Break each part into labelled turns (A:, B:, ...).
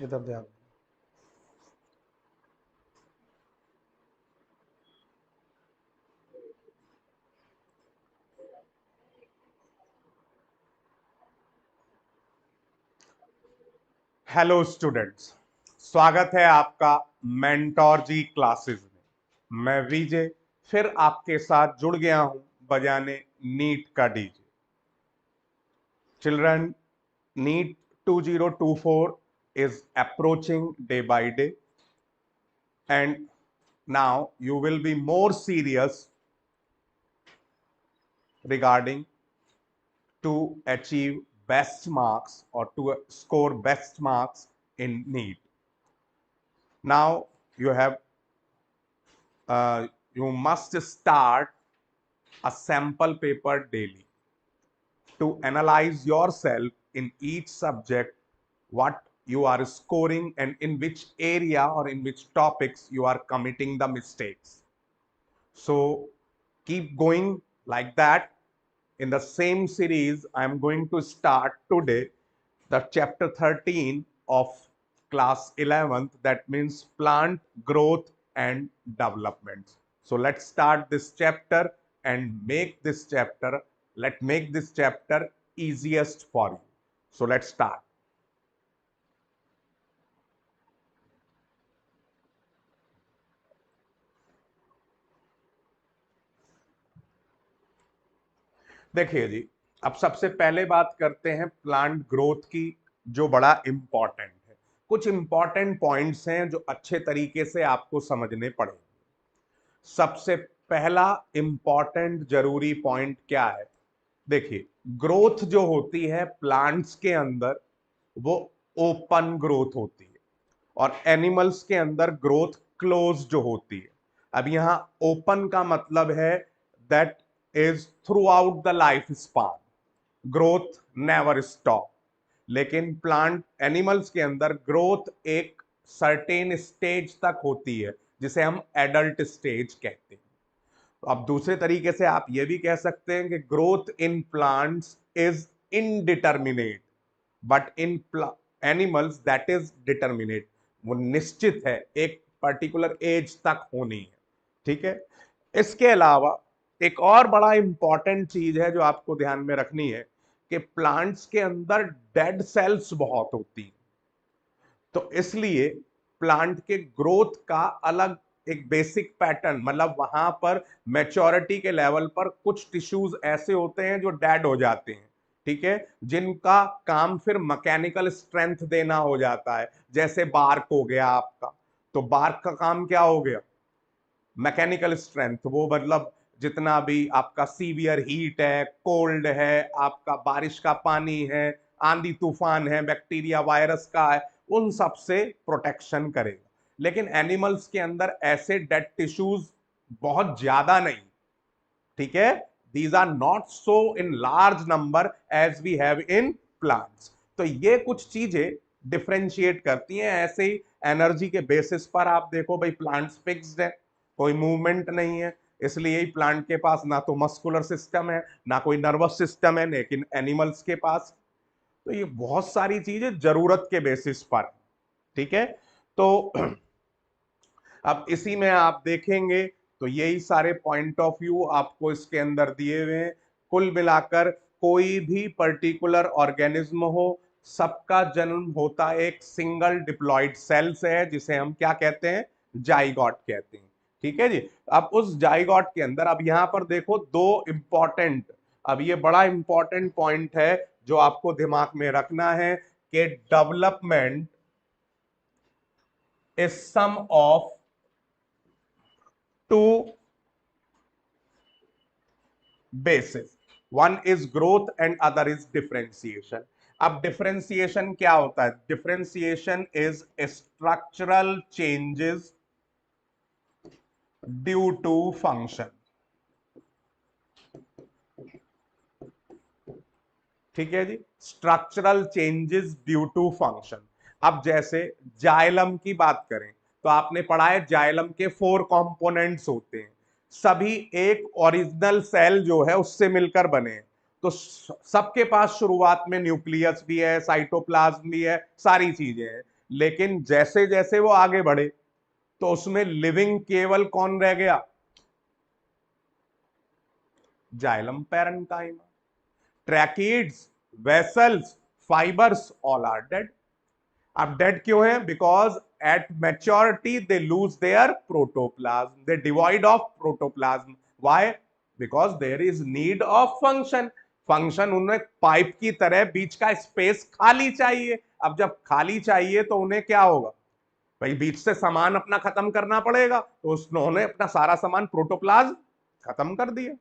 A: इधर ध्यान।
B: Hello students, स्वागत है आपका मेंटोर जी क्लासेस में। मैं विजय फिर आपके साथ जुड़ गया हूं बजाने नीट का DJ. Children, NEET 2024 is approaching day by day, and now you will be more serious regarding to achieve best marks or to score best marks in NEET. Now you have you must start a sample paper daily to analyze yourself in each subject, what you are scoring and in which area or in which topics you are committing the mistakes. So keep going like that. In the same series, I am going to start today the chapter 13 of class 11th, that means plant growth and development. So let's start this chapter and make this chapter easiest for you. So let's start. देखिए जी, अब सबसे पहले बात करते हैं plant growth की, जो बड़ा इंपॉर्टेंट है। कुछ इंपॉर्टेंट पॉइंट्स हैं जो अच्छे तरीके से आपको समझने पड़ेंगे। सबसे पहला इंपॉर्टेंट जरूरी पॉइंट क्या है? देखिए, ग्रोथ जो होती है प्लांट्स के अंदर, वो ओपन ग्रोथ होती है, और एनिमल्स के अंदर ग्रोथ क्लोज जो होती है। अब यहां ओपन का मतलब है that is through out the life span, growth never stop. लेकिन प्लांट एनिमल्स के अंदर ग्रोथ एक सर्टेन स्टेज तक होती है, जिसे हम एडल्ट स्टेज कहते हैं। तो अब दूसरे तरीके से आप ये भी कह सकते हैं कि growth in plants is indeterminate, but in animals that is determinate. वो निश्चित है, एक पर्टिकुलर एज तक होनी है। ठीक है। इसके अलावा एक और बड़ा इंपॉर्टेंट चीज है जो आपको ध्यान में रखनी है कि प्लांट्स के अंदर डेड सेल्स बहुत होती हैं। तो इसलिए प्लांट के ग्रोथ का अलग एक बेसिक पैटर्न, मतलब वहां पर मैच्योरिटी के लेवल पर कुछ टिश्यूज ऐसे होते हैं जो डेड हो जाते हैं। ठीक है। जिनका काम फिर मैकेनिकल स्ट्रेंथ देना हो जाता है, जैसे बार्क हो गया आपका। तो बार्क का काम क्या हो गया? Mechanical strength. वो मतलब जितना भी आपका सीवियर हीट है, कोल्ड है, आपका बारिश का पानी है, आंधी तूफान है, बैक्टीरिया वायरस का है, उन सब से प्रोटेक्शन करेगा। लेकिन एनिमल्स के अंदर ऐसे डेड टिश्यूज बहुत ज्यादा नहीं। ठीक है। These are not so in large number as we have in plants. तो ये कुछ चीजें डिफ्रेंशिएट करती हैं। ऐसे ही एनर्जी के बेसिस पर आप देखो भाई, प्लांट्स फिक्स्ड है, कोई मूवमेंट नहीं है, इसलिए ही प्लांट के पास ना तो मस्कुलर सिस्टम है, ना कोई नर्वस सिस्टम है। लेकिन एनिमल्स के पास तो ये बहुत सारी चीजें जरूरत के बेसिस पर। ठीक है। तो अब इसी में आप देखेंगे तो यही सारे पॉइंट ऑफ व्यू आपको इसके अंदर दिए हुए हैं। कुल मिलाकर कोई भी पर्टिकुलर ऑर्गेनिज्म हो, सबका जन्म होता एक सिंगल डिप्लॉइड सेल से है, जिसे हम क्या कहते हैं? जाइगोट कहते हैं। ठीक है जी। अब उस जाइगोट के अंदर, अब यहां पर देखो दो इंपॉर्टेंट, अब ये बड़ा इंपॉर्टेंट पॉइंट है जो आपको दिमाग में रखना है कि development is some of two bases. One is growth and other is differentiation. अब डिफरेंशिएशन क्या होता है? Differentiation is structural changes due to function. ठीक है जी। Structural changes due to function. अब जैसे जाइलम की बात करें तो आपने पढ़ा है जाइलम के 4 कंपोनेंट्स होते हैं, सभी एक ओरिजिनल सेल जो है उससे मिलकर बने हैं। तो सबके पास शुरुआत में न्यूक्लियस भी है, साइटोप्लाज्म भी है, सारी चीजें हैं। लेकिन जैसे जैसे वो आगे बढ़े तो उसमें लिविंग केवल कौन रह गया? Xylem parenchyma. Tracheids, vessels, fibres all are dead. अब डेड क्यों है? Because at maturity they lose their protoplasm, they divide of protoplasm. Why? Because there is need of function. Function, उन्हें पाइप की तरह बीच का स्पेस खाली चाहिए। अब जब खाली चाहिए तो उन्हें क्या होगा भाई? बीच से सामान अपना खत्म करना पड़ेगा, तो उन्होंने अपना सारा सामान प्रोटोप्लाज्म खत्म कर दिया।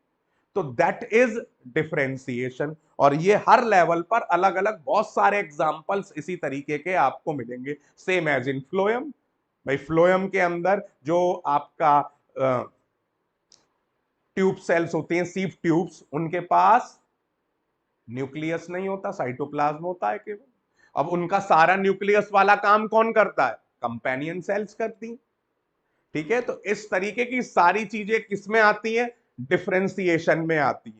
B: तो दैट इज डिफरेंशिएशन। और ये हर लेवल पर अलग अलग बहुत सारे एग्जांपल्स इसी तरीके के आपको मिलेंगे। Same as in phloem. भाई फ्लोएम के अंदर जो आपका ट्यूब सेल्स होती हैं, सीव ट्यूब्स, उनके पास न्यूक्लियस नहीं होता, साइटोप्लाज्म होता है केवल। अब उनका सारा न्यूक्लियस वाला काम कौन करता है? कंपेनियन सेल्स करती। ठीक है, तो इस तरीके की सारी चीजें किसमें आती हैं? डिफरेंशिएशन में आती है।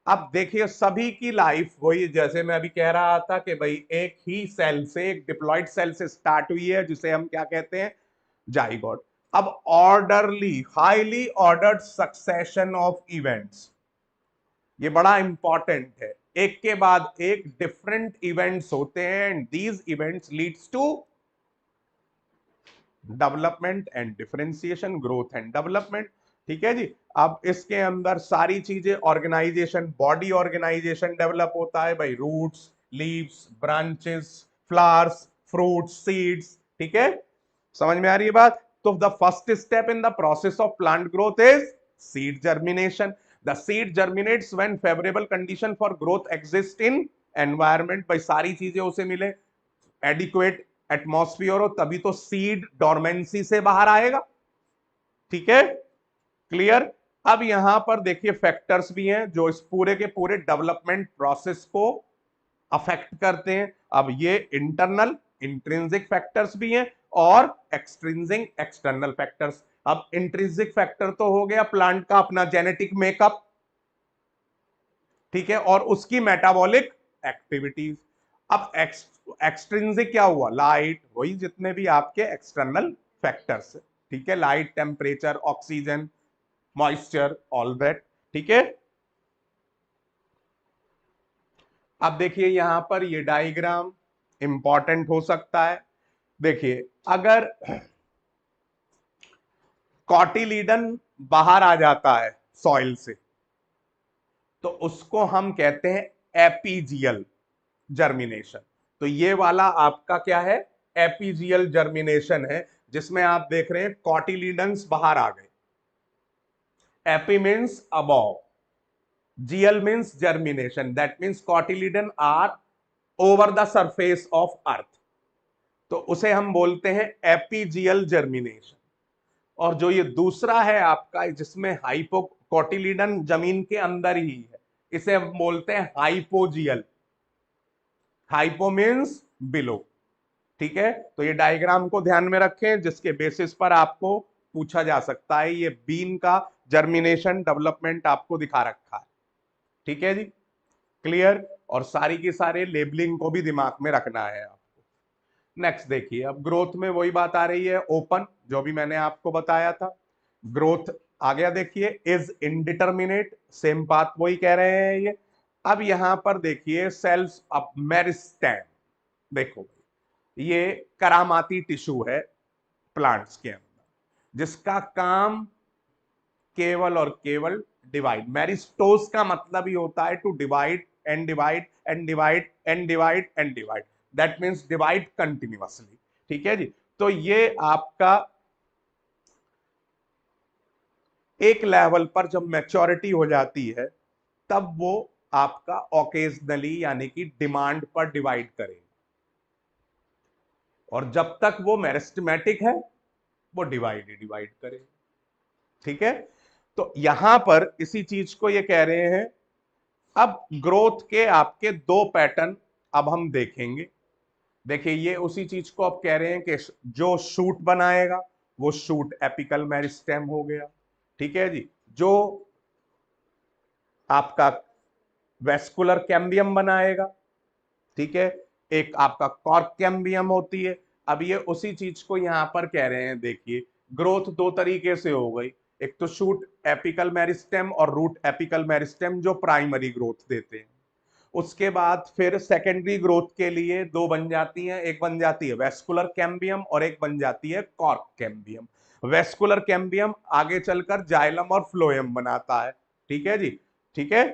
B: अब देखिए सभी की लाइफ वही, जैसे मैं अभी कह रहा था कि भाई एक ही सेल से, एक डिप्लॉइड सेल से स्टार्ट हुई है, जिसे हम क्या कहते हैं? जाइगोट। अब orderly, highly ordered succession of events, ये बड़ा इंपॉर्टेंट है। एक के बाद एक डिफरेंट इवेंट्स होते हैं, and these events leads to development and differentiation, growth and development. ठीक है जी। अब इसके अंदर सारी चीजें, ऑर्गेनाइजेशन, बॉडी ऑर्गेनाइजेशन डेवलप होता है भाई, roots, leaves, branches, flowers, fruits, seeds. ठीक है, समझ में आ रही है बात? तो the first step in the process of plant growth is seed germination. The seed germinates when favourable condition for growth exist in environment. भाई सारी चीजें उसे मिले, एडिक्वेट एटमॉस्फेयर हो, तभी तो सीड डोरमेंसी से बाहर आएगा। ठीक है, क्लियर? अब यहां पर देखिए फैक्टर्स भी हैं जो इस पूरे के पूरे डेवलपमेंट प्रोसेस को अफेक्ट करते हैं। अब ये इंटरनल इंट्रिंसिक फैक्टर्स भी हैं और एक्सट्रिंसिक एक्सटर्नल फैक्टर्स। अब इंट्रिंसिक फैक्टर तो हो गया प्लांट का अपना जेनेटिक मेकअप, ठीक है, और उसकी मेटाबॉलिक एक्टिविटीज। अब एक्सट्रिंसिक क्या हुआ? लाइट, वही जितने भी आपके एक्सटर्नल फैक्टर्स, ठीक है, light, temperature, oxygen, moisture, all that. ठीक है, अब देखिए यहां पर ये डायग्राम इंपॉर्टेंट हो सकता है। देखिए अगर कॉटिलीडन बाहर आ जाता है सॉइल से, तो उसको हम कहते हैं एपीजियल जर्मिनेशन। तो ये वाला आपका क्या है? एपीजियल जर्मिनेशन है, जिसमें आप देख रहे हैं कॉटिलीडन्स बाहर आ गए। Epi means above, geal means germination, that means cotyledon are over the surface of earth, तो उसे हम बोलते हैं एपीजियल जर्मिनेशन। और जो ये दूसरा है आपका, जिसमें हाइपो, कॉटिलीडन जमीन के अंदर ही है, इसे हम बोलते हैं हाइपोजियल। Hypo means below. ठीक है, तो ये डायग्राम को ध्यान में रखें, जिसके बेसिस पर आपको पूछा जा सकता है। ये बीन का जर्मिनेशन डेवलपमेंट आपको दिखा रखा है। ठीक है जी, क्लियर? और सारी की सारे लेबलिंग को भी दिमाग में रखना है आपको। नेक्स्ट देखिए, अब ग्रोथ में वही बात आ रही है, ओपन, जो भी मैंने आपको बताया था। ग्रोथ आ गया, देखिए इज इनडिटर्मिनेट, सेम बात वही कह रहे हैं ये। अब यहां पर देखिए सेल्स, अब मेरिस्टेम, देखो ये करामाती टिश्यू है प्लांट्स के अंदर, जिसका काम केवल और केवल डिवाइड, मेरिस्टोस का मतलब ही होता है to divide and divide and divide and divide and divide, that means divide continuously. ठीक है जी, तो ये आपका एक लेवल पर जब मैच्योरिटी हो जाती है, तब वो आपका ओकेजनली यानी कि डिमांड पर डिवाइड करेगा, और जब तक वो मेरिस्टेमेटिक है वो डिवाइड ही डिवाइड करेगा। ठीक है, तो यहां पर इसी चीज को ये कह रहे हैं। अब ग्रोथ के आपके दो पैटर्न अब हम देखेंगे। देखिए ये उसी चीज को अब कह रहे हैं कि जो शूट बनाएगा वो शूट एपिकल मेरिस्टेम हो गया। ठीक है जी, जो आपका वेस्कुलर कैम्बियम बनाएगा, ठीक है, एक आपका कॉर्क कैम्बियम होती है, अब ये उसी चीज को यहाँ पर कह रहे हैं, देखिए ग्रोथ दो तरीके से हो गई, एक तो शूट एपिकल मेरिस्टेम और रूट एपिकल मेरिस्टेम जो प्राइमरी ग्रोथ देते हैं। उसके बाद फिर सेकेंडरी ग्रोथ के लिए दो बन जाती हैं, एक बन जाती है वेस्कुलर कैम्बियम और एक बन जाती है कॉर्क कैम्बियम। वेस्कुलर कैम्बियम आगे चलकर जाइलम और फ्लोएम बनाता है, ठीक है जी, ठीक है,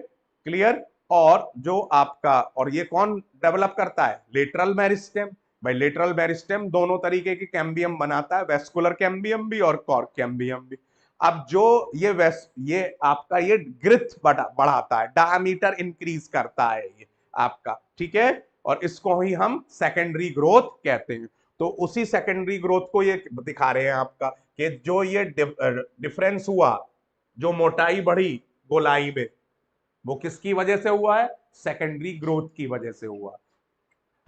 B: क्लियर। और जो आपका, और ये कौन डेवलप करता है, लेटरल मेरिस्टेम। भाई लेटरल मेरिस्टेम दोनों तरीके की कैम्बियम बनाता है, वेस्कुलर कैम्बियम भी और कॉर्क कैम्बियम भी। अब जो ये आपका ये ग्रिथ बढ़ाता है, डायमीटर इंक्रीज करता है ये आपका, ठीक है, और इसको ही हम सेकेंडरी ग्रोथ कहते हैं। तो उसी सेकेंडरी ग्रोथ को ये दिखा रहे हैं आपका कि जो ये डिफरेंस हुआ, जो मोटाई बढ़ी गोलाई में, वो किसकी वजह से हुआ है, सेकेंडरी ग्रोथ की वजह से हुआ।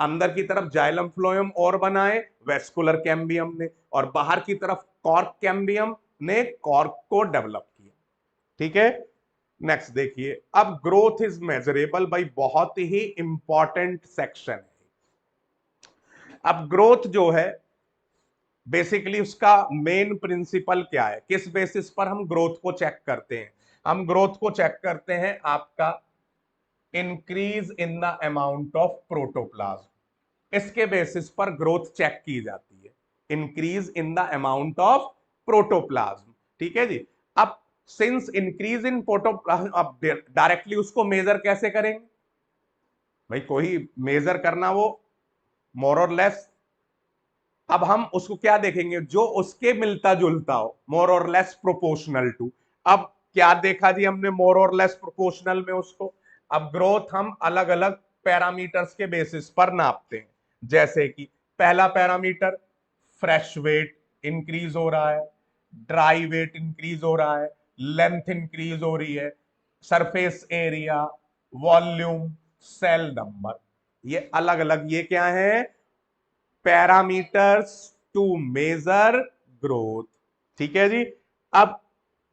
B: अंदर की तरफ जाइलम फ्लोएम और बनाए वेस्कुलर कैम्बियम ने, और बाहर की तरफ कॉर्क कैम्बियम ने कॉर्क को डेवलप किया, ठीक है। नेक्स्ट देखिए, अब ग्रोथ इज मेजरेबल बाय, बहुत ही इंपॉर्टेंट सेक्शन है। अब ग्रोथ जो है बेसिकली उसका मेन प्रिंसिपल क्या है, किस बेसिस पर हम ग्रोथ को चेक करते हैं, हम ग्रोथ को चेक करते हैं आपका increase in the amount of protoplasm, इसके बेसिस पर ग्रोथ चेक की जाती है, increase in the amount of protoplasm, ठीक है जी। अब सिंस इंक्रीज इन प्रोटोप्लाज्म, अब डायरेक्टली उसको मेजर कैसे करेंगे, भाई कोई मेजर करना वो मोर और लेस, अब हम उसको क्या देखेंगे, जो उसके मिलता जुलता हो, मोर और लेस प्रोपोर्शनल टू। अब क्या देखा जी हमने, मोर और लेस प्रोपोर्शनल में उसको, अब ग्रोथ हम अलग अलग पैरामीटर्स के बेसिस पर नापते हैं, जैसे कि पहला पैरामीटर फ्रेश वेट इंक्रीज हो रहा है, ड्राई वेट इंक्रीज हो रहा है, लेंथ इंक्रीज हो रही है, surface area, volume, cell number, ये अलग अलग ये क्या है, पैरामीटर्स टू मेजर ग्रोथ, ठीक है जी। अब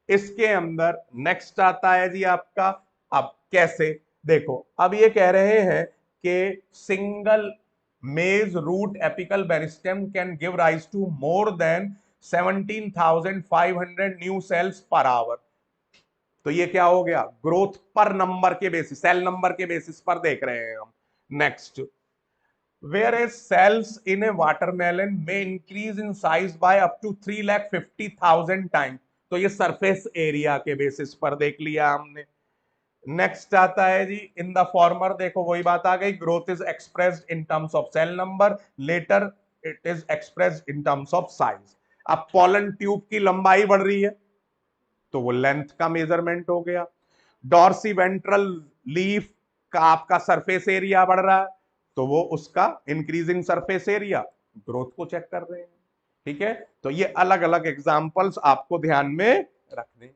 B: इसके अंदर नेक्स्ट आता है जी आपका, अब कैसे, देखो अब ये कह रहे हैं कि single maize root apical meristem can give rise to more than 17,500 new cells per hour. तो ये क्या हो गया, ग्रोथ पर नंबर के बेसिस, सेल नंबर के बेसिस पर देख रहे हैं हम। Next, whereas cells in a watermelon may increase in size by up to 3,50,000 times। तो ये सरफेस एरिया के बेसिस पर देख लिया हमने। नेक्स्ट आता है जी, इन द फॉर्मर देखो वही बात आ गई, growth is expressed in terms of cell number, later it is expressed in terms of size. अब पॉलन ट्यूब की लंबाई बढ़ रही है तो वो लेंथ का मेजरमेंट हो गया, डॉर्सी वेंट्रल लीफ का आपका सरफेस एरिया बढ़ रहा है तो वो उसका इंक्रीजिंग सरफेस एरिया, ग्रोथ को चेक कर रहे हैं, ठीक है। तो ये अलग अलग एग्जांपल्स आपको ध्यान में रखने,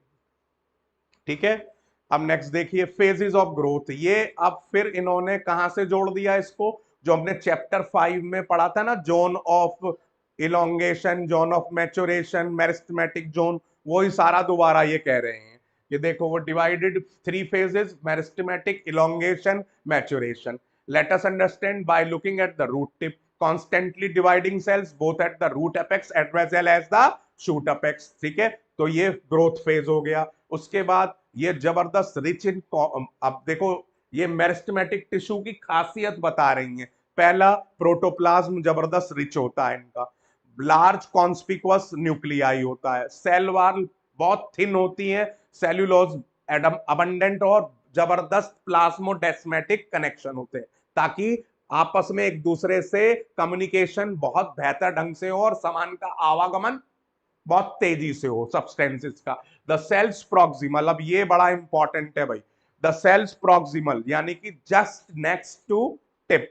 B: ठीक है। अब नेक्स्ट देखिए, फेजेस ऑफ ग्रोथ, ये अब फिर इन्होंने कहां से जोड़ दिया इसको, जो हमने चैप्टर 5 में पढ़ा था ना, zone of elongation, zone of maturation, meristematic zone, वही सारा दोबारा ये कह रहे हैं कि देखो वो divided three phases, meristematic, elongation, maturation. Let us understand by looking at the root tip, constantly dividing cells both at the root apex as well as the shoot apex, ठीक है। तो ये ग्रोथ फेज हो गया। उसके बाद ये जबरदस्त रिच इन, अब देखो ये मेरिस्टेमेटिक टिश्यू की खासियत बता रही है, पहला प्रोटोप्लाज्म जबरदस्त रिच होता है इनका, लार्ज कॉन्स्पिकुअस न्यूक्लियाई होता है, सेल वॉल बहुत थिन होती है, सेल्यूलोज एडम अबंडेंट, और जबरदस्त प्लाज्मोडेस्मेटिक कनेक्शन होते हैं ताकि आपस में एक दूसरे से कम्युनिकेशन बहुत बेहतर ढंग से हो और सामान का आवागमन बहुत तेजी से हो सब्सटेंसेस का। द सेल्स प्रॉक्सिमल, अब ये बड़ा इंपॉर्टेंट है भाई, द सेल्स प्रॉक्सिमल यानी कि जस्ट नेक्स्ट टू टिप,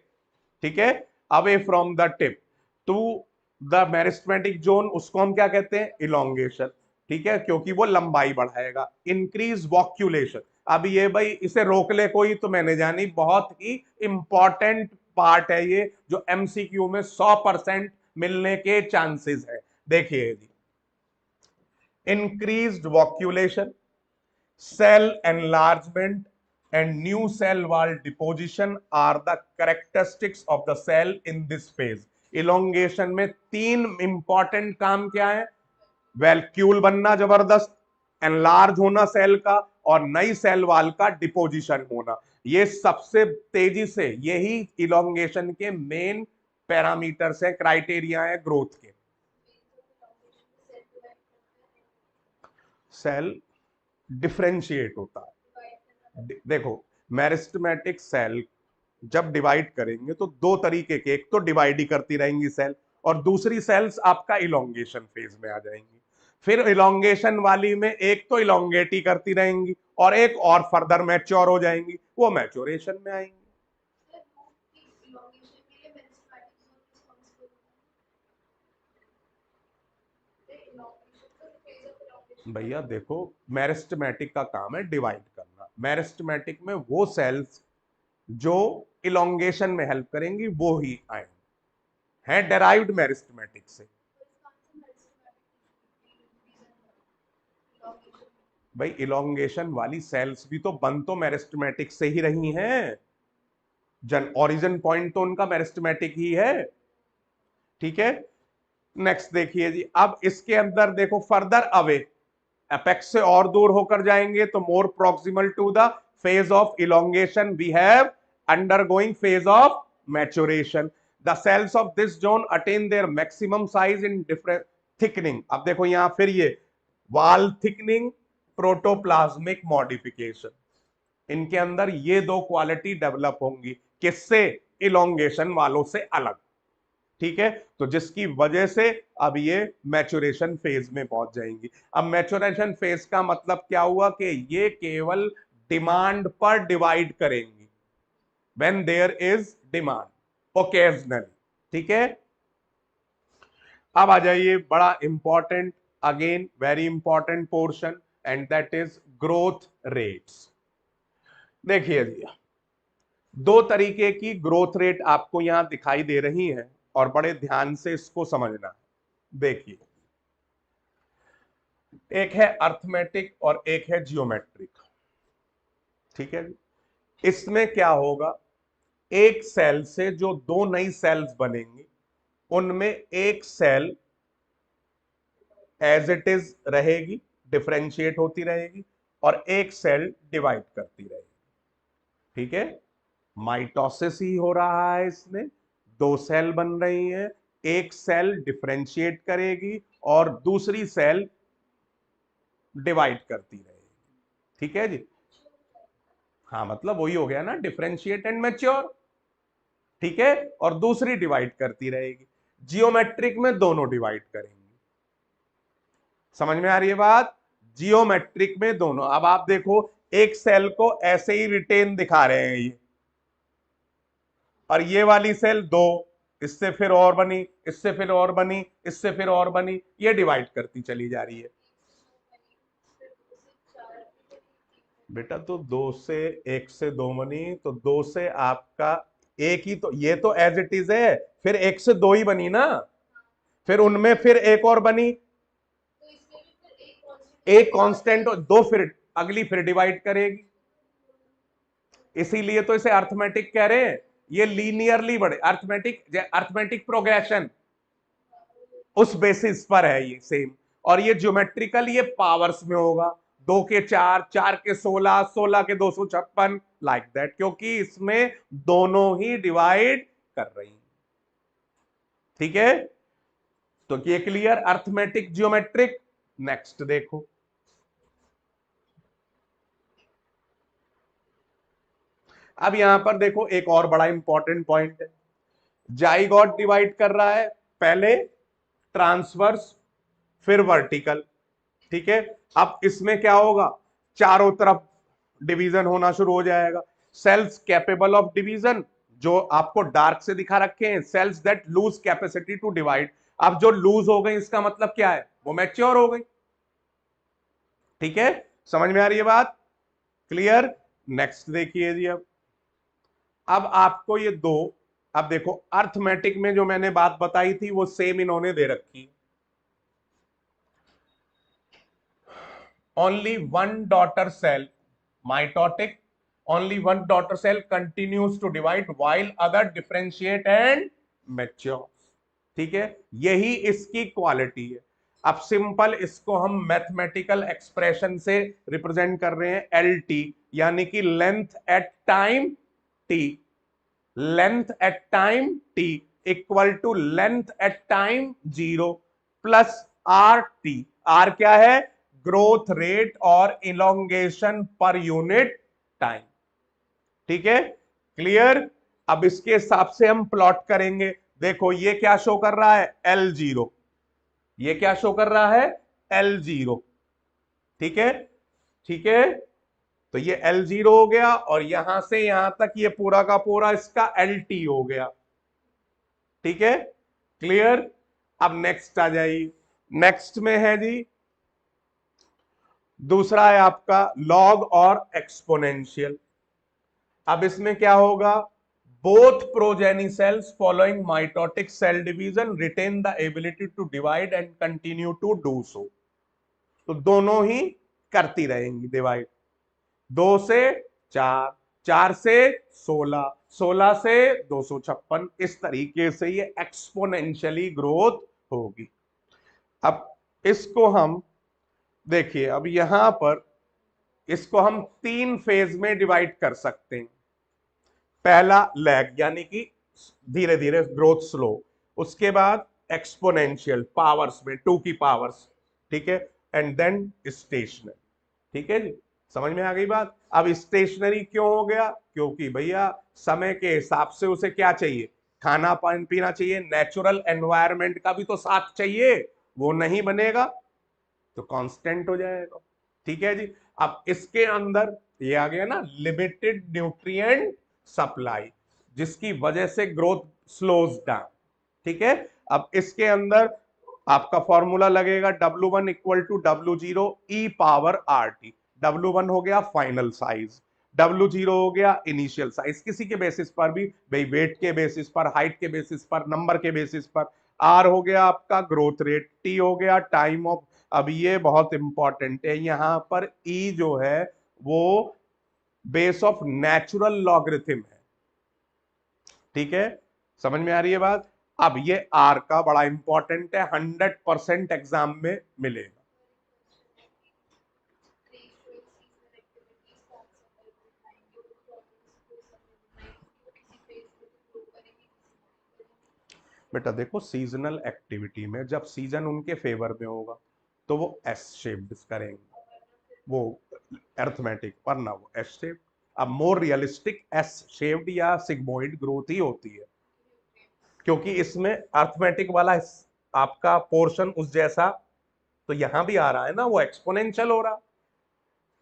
B: ठीक है, away from the tip to the meristematic zone, उसको हम क्या कहते हैं, इलोंगेशन, ठीक है, क्योंकि वो लंबाई बढ़ाएगा। इंक्रीज वॉक्यूलेशन, अब ये भाई इसे रोक ले कोई तो मैंने जानी, बहुत ही इंपॉर्टेंट पार्ट है ये, जो एमसीक्यू में 100% मिलने के चांसेस है। देखिए जी, increased वॉक्यूलेशन, cell enlargement and new cell wall deposition are the characteristics of the cell in this phase। Elongation में 3 इंपॉर्टेंट काम क्या है? वैल्क्यूल बनना जबरदस्त, एनलार्ज होना सेल का, और नई सेल वाल का डिपोजिशन होना। ये सबसे तेजी से, यही इलोंगेशन के मेन पैरामीटर्स है, क्राइटेरिया है ग्रोथ के। सेल डिफरेंशिएट होता है। देखो, मेरिस्टेमेटिक सेल जब डिवाइड करेंगे तो दो तरीके के, एक तो डिवाइड ही करती रहेंगी सेल, और दूसरी सेल्स आपका इलोंगेशन फेज में आ जाएंगी। फिर इलोंगेशन वाली में एक तो इलोंगेट ही करती रहेंगी और एक और फर्दर मैच्योर हो जाएंगी, वो मैच्योरेशन में आएंगी। भैया देखो, मेरिस्टेमेटिक का काम है डिवाइड करना। मेरिस्टेमेटिक में वो सेल्स जो इलोंगेशन में हेल्प करेंगी वो ही आएंगी, है डेराइव्ड मेरिस्टेमेटिक से। भाई इलोंगेशन वाली सेल्स भी तो बन तो मेरिस्टेमेटिक से ही रही हैं, जन ओरिजिन पॉइंट तो उनका मेरिस्टेमेटिक ही है। ठीक है, नेक्स्ट देखिए जी, अब इसके अंदर देखो फर्दर अवे, एपेक्स से और दूर होकर जाएंगे तो more proximal to the phase of elongation we have undergoing phase of maturation. The cells of this zone attain their maximum size in different thickening. अब देखो यहां फिर ये वाल थिकनिंग, प्रोटोप्लाज्मिक मॉडिफिकेशन, इनके अंदर ये दो क्वालिटी डेवलप होंगी, किससे? इलोंगेशन वालों से अलग। ठीक है, तो जिसकी वजह से अब ये मैच्योरेशन फेज में पहुंच जाएंगी। अब मैच्योरेशन फेज का मतलब क्या हुआ कि ये केवल डिमांड पर डिवाइड करेंगी, when there is demand, occasionally. ठीक है, अब आ जाइए बड़ा important, again very important portion, and that is growth rates. देखिए जी, दो तरीके की ग्रोथ रेट आपको यहां दिखाई दे रही है और बड़े ध्यान से इसको समझना है। देखिए, एक है अर्थमेटिक और एक है जियोमेट्रिक। ठीक है जी, इसमें क्या होगा, एक सेल से जो दो नई सेल्स बनेंगी उनमें एक सेल एज इट इज रहेगी, डिफरेंशिएट होती रहेगी, और एक सेल डिवाइड करती रहेगी। ठीक है, माइटोसिस ही हो रहा है इसमें, दो सेल बन रही हैं, एक सेल डिफरेंशिएट करेगी और दूसरी सेल डिवाइड करती रहेगी। ठीक है जी, हाँ मतलब वही हो गया ना, डिफरेंशिएट एंड मैच्योर। ठीक है, और दूसरी डिवाइड करती रहेगी। जियोमेट्रिक में दोनों डिवाइड करेंगी। समझ में आ रही है बात? जियोमेट्रिक में दोनों। अब आप देखो, एक सेल को ऐसे ही रिटेन दिखा रहे हैं ये, और ये वाली सेल दो, इससे फिर और बनी, इससे फिर और बनी, इससे फिर और बनी, ये डिवाइड करती चली जा रही है। बेटा तो दो से, एक से दो बनी तो दो से आपका एक ही, तो ये तो एज इट इज है, फिर एक से दो ही बनी ना, फिर उनमें फिर एक और बनी, एक कांस्टेंट, दो फिर अगली फिर डिवाइड करेगी। इसीलिए तो इसे अर्थमेटिक कह रहे हैं, ये लीनियरली बढ़े, अर्थमेटिक, अर्थमेटिक प्रोग्रेशन उस बेसिस पर है ये सेम। और ये ज्योमेट्रिकल, ये पावर्स में होगा, दो के चार, चार के 16, 16 के 256, लाइक दैट, क्योंकि इसमें दोनों ही डिवाइड कर रही हैं। ठीक है, तो ये क्लियर, अर्थमेटिक जियोमेट्रिक। नेक्स्ट देखो, अब यहां पर देखो एक और बड़ा इंपॉर्टेंट पॉइंट है, जाइगोट डिवाइड कर रहा है, पहले ट्रांसवर्स फिर वर्टिकल। ठीक है, अब इसमें क्या होगा, चारों तरफ डिवीजन होना शुरू हो जाएगा। सेल्स कैपेबल ऑफ डिवीजन, जो आपको डार्क से दिखा रखे हैं, cells that lose capacity to divide. अब जो लूज हो गई इसका मतलब क्या है, वो मैच्योर हो गई। ठीक है, समझ में आ रही है बात? क्लियर। नेक्स्ट देखिए जी, अब आपको ये दो, अब देखो अर्थमेटिक में जो मैंने बात बताई थी वो सेम इन्होंने दे रखी, only one daughter cell, mitotic, only one daughter cell continues to divide while other differentiate and mature. ठीक है, यही इसकी क्वालिटी है। अब सिंपल इसको हम मैथमेटिकल एक्सप्रेशन से रिप्रेजेंट कर रहे हैं, एल टी, यानी कि length at time T, length at time T equal to length at time 0 plus R T. R क्या है? ग्रोथ रेट और इलोंगेशन पर यूनिट टाइम। ठीक है, क्लियर। अब इसके हिसाब से हम प्लॉट करेंगे। देखो ये क्या शो कर रहा है? L0। ये क्या शो कर रहा है? L0। ठीक है, ठीक है, तो ये L0 हो गया और यहां से यहां तक ये पूरा का पूरा इसका LT हो गया। ठीक है, क्लियर। अब नेक्स्ट आ जाइए। नेक्स्ट में है जी, दूसरा है आपका लॉग और एक्सपोनेंशियल। अब इसमें क्या होगा? Both progeny cells following mitotic cell division retain the ability to divide and continue to do so. तो दोनों ही करती रहेंगी डिवाइड। 2 से 4, 4 से 16, 16 से 256, इस तरीके से ये एक्सपोनेंशियली ग्रोथ होगी। अब इसको हम देखिए, अब यहां पर इसको हम 3 फेज में डिवाइड कर सकते हैं। पहला लैग, यानी कि धीरे धीरे ग्रोथ स्लो, उसके बाद एक्सपोनेंशियल पावर्स में 2 की पावर्स, ठीक है, एंड देन स्टेशनरी। ठीक है जी, समझ में आ गई बात। अब स्टेशनरी क्यों हो गया? क्योंकि भैया समय के हिसाब से उसे क्या चाहिए? खाना पानी पीना चाहिए, नेचुरल एनवायरनमेंट का भी तो साथ चाहिए, वो नहीं बनेगा तो कांस्टेंट हो जाएगा। ठीक है जी। अब इसके अंदर ये आ गया ना, लिमिटेड न्यूट्रिएंट सप्लाई, जिसकी वजह से ग्रोथ स्लोज डाउन। ठीक है, अब इसके अंदर आपका फॉर्मूला लगेगा W1 equal to W0 e power R T. W1 हो गया फाइनल साइज, W0 हो गया इनिशियल साइज, किसी के बेसिस पर भी भाई, वेट के बेसिस पर, हाइट के बेसिस पर, नंबर के बेसिस पर। R हो गया आपका ग्रोथ रेट, T हो गया टाइम ऑफ। अब ये बहुत इंपॉर्टेंट है, यहां पर E जो है वो बेस ऑफ नेचुरल लॉगरिथम है। ठीक है, समझ में आ रही है बात। अब ये आर का बड़ा इंपॉर्टेंट है, 100% एग्जाम में मिलेगा। बेटा देखो, सीजनल एक्टिविटी में जब सीजन उनके फेवर में होगा तो वो एस शेप्ड करेंगे, वो अर्थमेटिक, वरना वो एस शेप्ड। अब मोर रियलिस्टिक एस शेप्ड या सिग्मोइड ग्रोथ ही होती है, क्योंकि इसमें अर्थमेटिक वाला आपका पोर्शन उस जैसा तो यहां भी आ रहा है ना, वो एक्सपोनेंशियल हो रहा।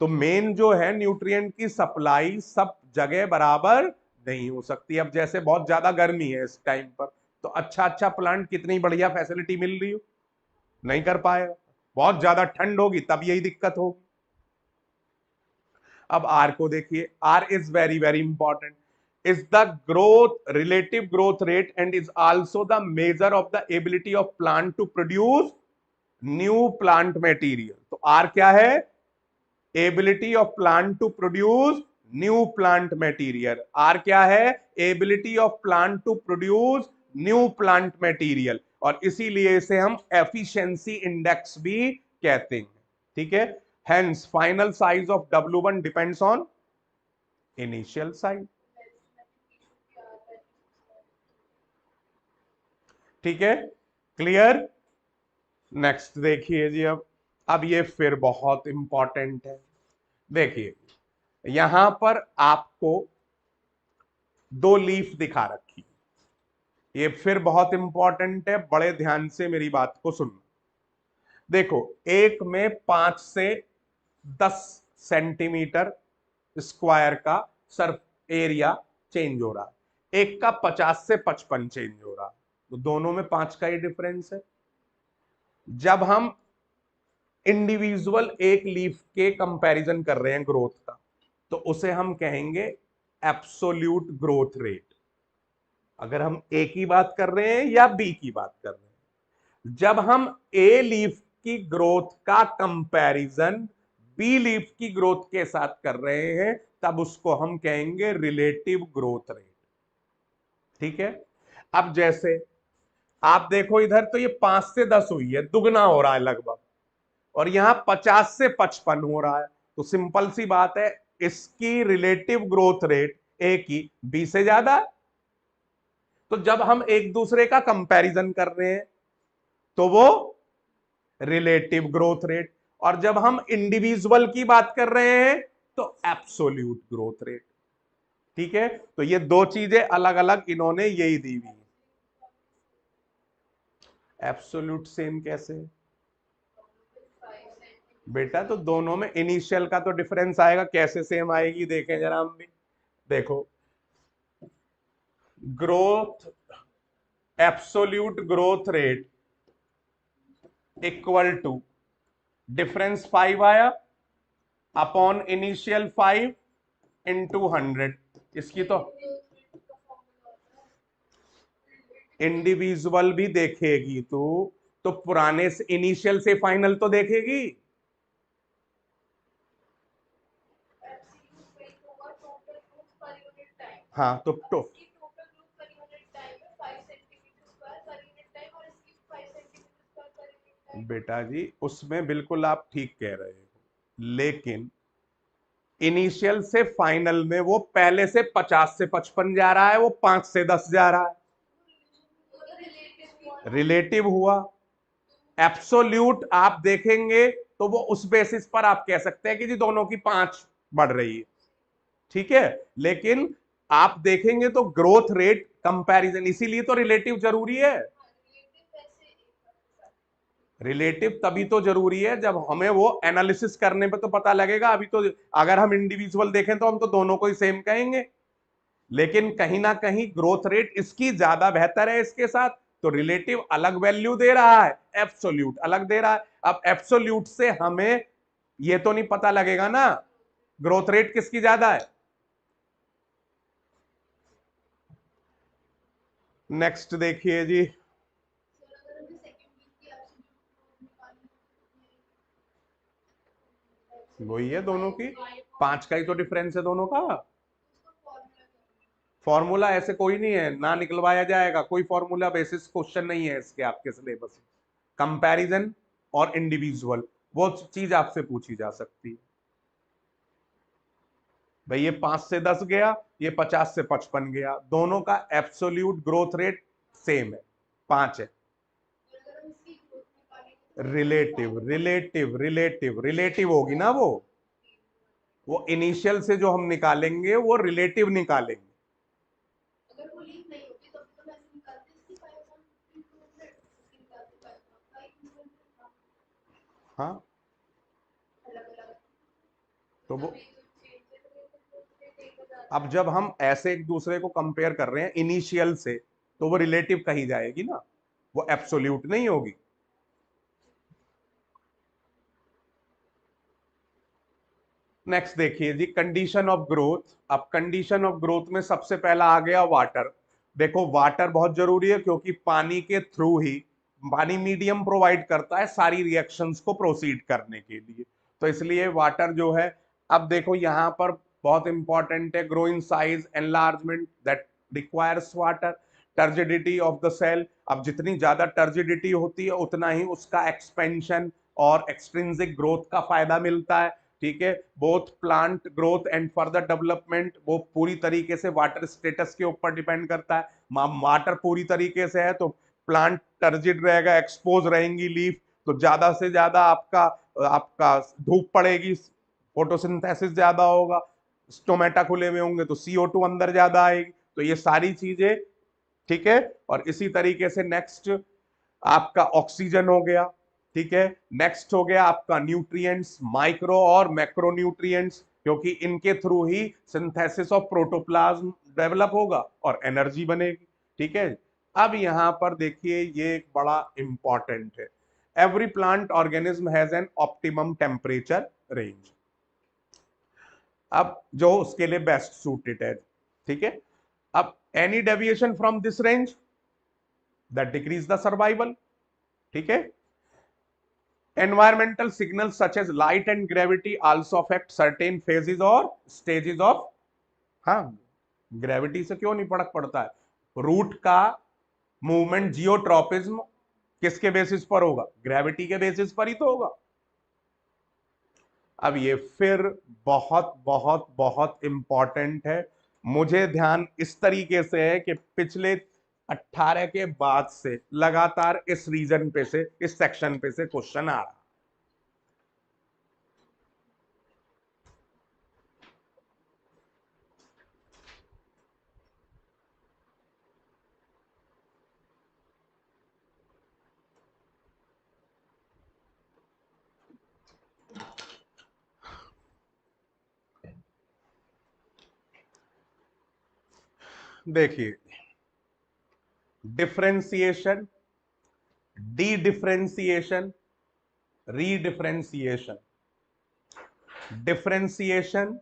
B: तो मेन जो है न्यूट्रिएंट की सप्लाई सब जगह बराबर नहीं हो सकती। अब जैसे बहुत ज्यादा गर्मी है इस टाइम पर, तो अच्छा अच्छा प्लांट कितनी बढ़िया फैसिलिटी मिल रही हो, नहीं कर पाएगा। बहुत ज्यादा ठंड होगी तब यही दिक्कत होगी। अब आर को देखिए, R is very very important, is the growth relative growth rate and is also the measure of the ability of plant to produce new plant material. तो आर क्या है? Ability of plant to produce new plant material. R क्या है? Ability of plant to produce new plant material, और इसीलिए इसे हम efficiency index भी कहते हैं। ठीक है, hence final size of W1 depends on initial size. ठीक है, क्लियर। नेक्स्ट देखिए जी, अब ये फिर बहुत इंपॉर्टेंट है। देखिए यहां पर आपको 2 लीफ दिखा रखी, ये फिर बहुत इंपॉर्टेंट है, बड़े ध्यान से मेरी बात को सुनना। देखो, एक में 5 से 10 सेंटीमीटर स्क्वायर का सर्फ एरिया चेंज हो रहा है, एक का 50 से 55 चेंज हो रहा है, तो दोनों में 5 का ही डिफरेंस है। जब हम इंडिविजुअल एक लीफ के कंपैरिजन कर रहे हैं ग्रोथ का, तो उसे हम कहेंगे एब्सोल्यूट ग्रोथ रेट। अगर हम ए की बात कर रहे हैं या बी की बात कर रहे हैं, जब हम ए लीफ की ग्रोथ का कंपैरिजन बी लीफ की ग्रोथ के साथ कर रहे हैं, तब उसको हम कहेंगे रिलेटिव ग्रोथ रेट। ठीक है, अब जैसे आप देखो इधर तो ये 5 से 10 हुई है, दुगना हो रहा है लगभग, और यहां 50 से 55 हो रहा है। तो सिंपल सी बात है, इसकी रिलेटिव ग्रोथ रेट ए की बी से ज्यादा है। तो जब हम एक दूसरे का कंपैरिजन कर रहे हैं तो वो रिलेटिव ग्रोथ रेट, और जब हम इंडिविजुअल की बात कर रहे हैं तो एब्सोल्यूट ग्रोथ रेट। ठीक है, तो ये दो चीजें अलग अलग इन्होंने यही दी हुई। एब्सोल्यूट सेम कैसे बेटा? तो दोनों में इनिशियल का तो डिफरेंस आएगा, कैसे सेम आएगी देखें जरा हम भी। देखो, growth, absolute growth rate equal to difference 5 आया अपॉन इनिशियल 5 इंटू 100। इसकी तो इंडिविजुअल भी देखेगी तो पुराने से इनिशियल से फाइनल तो देखेगी। हाँ तो बेटा जी उसमें बिल्कुल आप ठीक कह रहे हो, लेकिन इनिशियल से फाइनल में वो पहले से 50 से 55 जा रहा है, वो 5 से 10 जा रहा है, रिलेटिव हुआ। एब्सोल्यूट आप देखेंगे तो वो उस बेसिस पर आप कह सकते हैं कि जी दोनों की 5 बढ़ रही है, ठीक है। लेकिन आप देखेंगे तो ग्रोथ रेट कंपैरिजन, इसीलिए तो रिलेटिव जरूरी है। रिलेटिव तभी तो जरूरी है जब हमें वो एनालिसिस करने पे तो पता लगेगा। अभी तो अगर हम इंडिविजुअल देखें तो हम तो दोनों को ही सेम कहेंगे, लेकिन कहीं ना कहीं ग्रोथ रेट इसकी ज्यादा बेहतर है इसके साथ, तो रिलेटिव अलग वैल्यू दे रहा है, एब्सोल्यूट अलग दे रहा है। अब एब्सोल्यूट से हमें ये तो नहीं पता लगेगा ना ग्रोथ रेट किसकी ज्यादा है। नेक्स्ट देखिए जी, वही है दोनों की, 5 का ही तो डिफरेंस है दोनों का। फॉर्मूला ऐसे कोई नहीं है, ना निकलवाया जाएगा, कोई फॉर्मूला बेसिस क्वेश्चन नहीं है इसके आपके सिलेबस। कंपैरिजन और इंडिविजुअल वो चीज आपसे पूछी जा सकती है। भाई ये 5 से 10 गया, ये 50 से 55 गया, दोनों का एब्सोल्यूट ग्रोथ रेट सेम है, 5 है। रिलेटिव रिलेटिव रिलेटिव रिलेटिव होगी ना वो इनिशियल से जो हम निकालेंगे वो रिलेटिव निकालेंगे। हाँ, तो वो अब जब हम ऐसे एक दूसरे को कंपेयर कर रहे हैं इनिशियल से, तो वो रिलेटिव कही जाएगी ना, वो एब्सोल्यूट नहीं होगी। नेक्स्ट देखिए जी, कंडीशन ऑफ ग्रोथ। अब कंडीशन ऑफ ग्रोथ में सबसे पहला आ गया वाटर। देखो वाटर बहुत जरूरी है, क्योंकि पानी के थ्रू ही, पानी मीडियम प्रोवाइड करता है सारी रिएक्शंस को प्रोसीड करने के लिए, तो इसलिए वाटर जो है। अब देखो यहां पर बहुत इंपॉर्टेंट है, grow in size enlargement that requires water, turgidity of the cell. अब जितनी ज्यादा टर्जिडिटी होती है उतना ही उसका एक्सपेंशन और एक्सट्रिंसिक ग्रोथ का फायदा मिलता है। ठीक है, both plant growth and further development वो पूरी तरीके से वाटर स्टेटस के ऊपर डिपेंड करता है। वाटर पूरी तरीके से है तो प्लांट टर्जिड रहेगा, एक्सपोज रहेंगी लीफ, तो ज्यादा से ज्यादा आपका आपका धूप पड़ेगी, फोटोसिंथेसिस ज्यादा होगा। स्टोमेटा खुले हुए होंगे तो CO2 अंदर ज्यादा आएगी, तो ये सारी चीजें, ठीक है। और इसी तरीके से नेक्स्ट आपका ऑक्सीजन हो गया, ठीक है। नेक्स्ट हो गया आपका न्यूट्रिएंट्स, माइक्रो और मैक्रो न्यूट्रिएंट्स, क्योंकि इनके through he synthesis of protoplasm develop होगा और एनर्जी बनेगी, ठीक है। अब यहां पर देखिए ये एक बड़ा इंपॉर्टेंट है, every plant organism has an optimum temperature range. अब जो उसके लिए बेस्ट सूटेड है, ठीक है। अब any deviation from this range that decrease the survival, ठीक है। Environmental signals such as light and gravity also affect certain phases or stages of, हाँ, ग्रेविटी से क्यों नहीं फर्क पड़ता है, रूट का मूवमेंट जियोट्रॉपिज्म किसके बेसिस पर होगा? ग्रेविटी के बेसिस पर ही तो होगा। अब ये फिर बहुत बहुत बहुत इंपॉर्टेंट है। मुझे ध्यान इस तरीके से है कि पिछले 18 के बाद से लगातार इस रीजन पे से, इस सेक्शन पे से क्वेश्चन आ रहा। देखिए, differentiation, D differentiation, रीडिफरेंशिएशन, differentiation,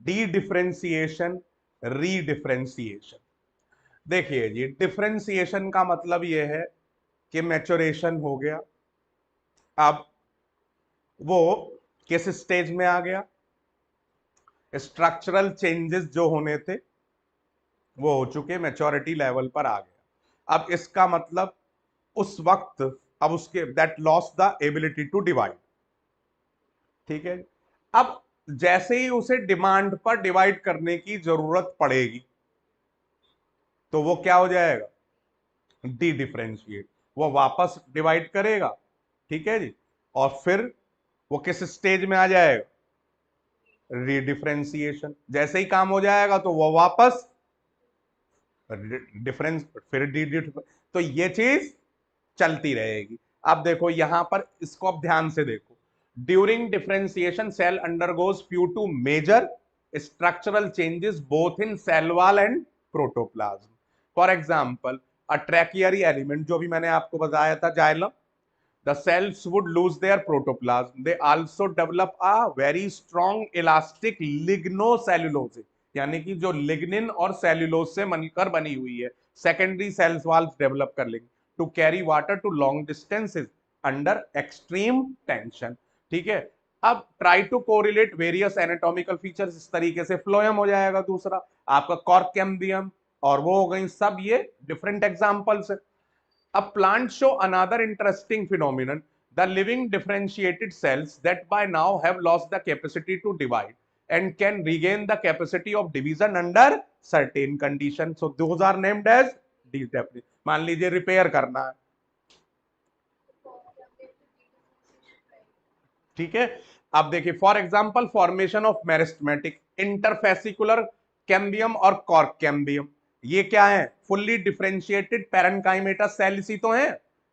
B: D differentiation, रीडिफरेंशिएशन। देखिए जी, डिफरेंशिएशन का मतलब यह है कि मैच्योरेशन हो गया। अब वो किस स्टेज में आ गया? स्ट्रक्चरल चेंजेस जो होने थे वो हो चुके, मैच्योरिटी लेवल पर आ गया। अब इसका मतलब उस वक्त, अब उसके that loss the ability to divide. ठीक है, अब जैसे ही उसे डिमांड पर डिवाइड करने की जरूरत पड़ेगी तो वो क्या हो जाएगा? डी डिफरेंशिएट, वो वापस डिवाइड करेगा। ठीक है जी, और फिर वो किस स्टेज में आ जाएगा? रीडिफरेंशिएशन। जैसे ही काम हो जाएगा तो वो वापस डिफरेंस, फिर डी, तो ये चीज चलती रहेगी। अब देखो यहां पर, इसको अब ध्यान से देखो। During differentiation cell undergoes few to major structural changes both in cell wall and protoplasm. For example, a tracheary element, जो भी मैंने आपको बताया था, xylem, the cells would lose their protoplasm. They also develop a very strong elastic lignocellulose, यानी कि जो lignin और सेल्यूलोज से बनकर बनी हुई है, सेकेंडरी सेल्स वॉल्स डेवलप कर लेंगे to carry water to long distances under extreme tension. ठीक है, अब try to correlate various anatomical features, इस तरीके से फ्लोएम हो जाएगा दूसरा आपका, कॉर्क कैम्बियम, और वो हो गई सब ये डिफरेंट एग्जांपल्स है। A plant show another interesting phenomenon. The living differentiated cells that by now have lost the capacity to divide and can regain the capacity of division under certain conditions. So those are named as de-differentiation. मान लीजिए repair करना है, ठीक है। अब देखिए, for example formation of meristematic interfascicular cambium और cork cambium, ये क्या है? फुल्ली डिफरेंशिएटेड पैरेन्काइमेटा सेल्स ही तो है।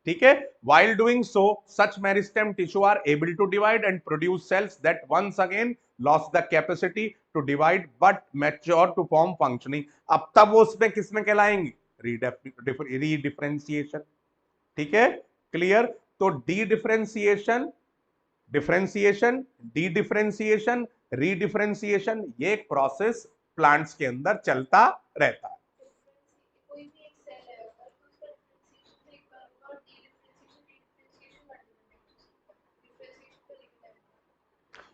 B: ठीक है, while doing so such meristem tissue are able to divide and produce cells that once again lost the capacity to divide but mature to form functioning. अब तब वो उसमें किसमें कहलाएंगी? रीडिफरेंशिएशन। ठीक है, क्लियर। तो D differentiation, differentiation, D differentiation, रीडिफरेंशिएशन, ये एक प्रोसेस प्लांट्स के अंदर चलता रहता है।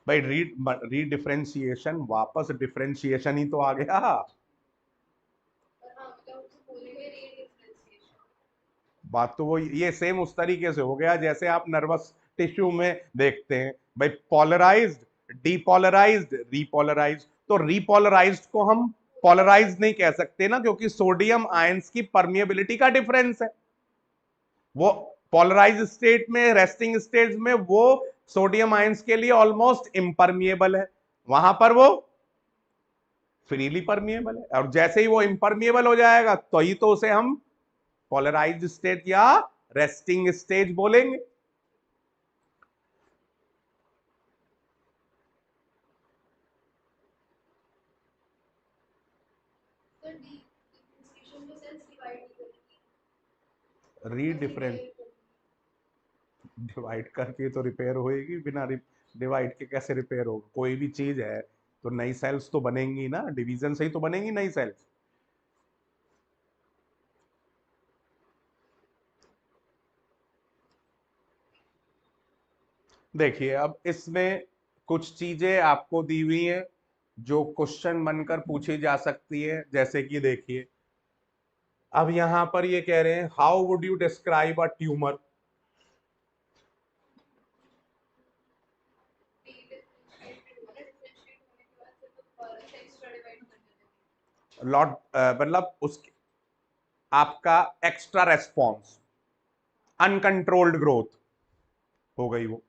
B: भाई रीडिफरेंशिएशन वापस डिफरेंशिएशन ही तो आ गया। बात तो वो, ये सेम उस तरीके से हो गया जैसे आप नर्वस टिश्यू में देखते हैं भाई, पोलराइज्ड, डीपोलराइज्ड, रीपोलराइज्ड। तो रीपोलराइज्ड को हम पोलराइज्ड नहीं कह सकते ना, क्योंकि सोडियम आयंस की परमिएबिलिटी का डिफरेंस है। वो पोलराइज स्टेट में, रेस्टिंग स्टेट में वो सोडियम आयंस के लिए ऑलमोस्ट इम्परमिएबल है, वहां पर वो फ्रीली परमिएबल है। और जैसे ही वो इम्परमिएबल हो जाएगा तो ही तो उसे हम पोलराइज्ड स्टेट या रेस्टिंग स्टेज बोलेंगे। रीडिफरेंट, डिवाइड करके तो रिपेयर होएगी, बिना डिवाइड के कैसे रिपेयर होगा? कोई भी चीज है तो नई सेल्स तो बनेंगी ना, डिवीजन से ही तो बनेंगी नई सेल्स। देखिए, अब इसमें कुछ चीजें आपको दी हुई हैं जो क्वेश्चन बनकर पूछी जा सकती है, जैसे कि देखिए, अब यहां पर ये कह रहे हैं how would you describe a tumour? Lot मतलब उसकी आपका एक्स्ट्रा रेस्पॉन्स, अनकंट्रोल्ड ग्रोथ हो गई वो।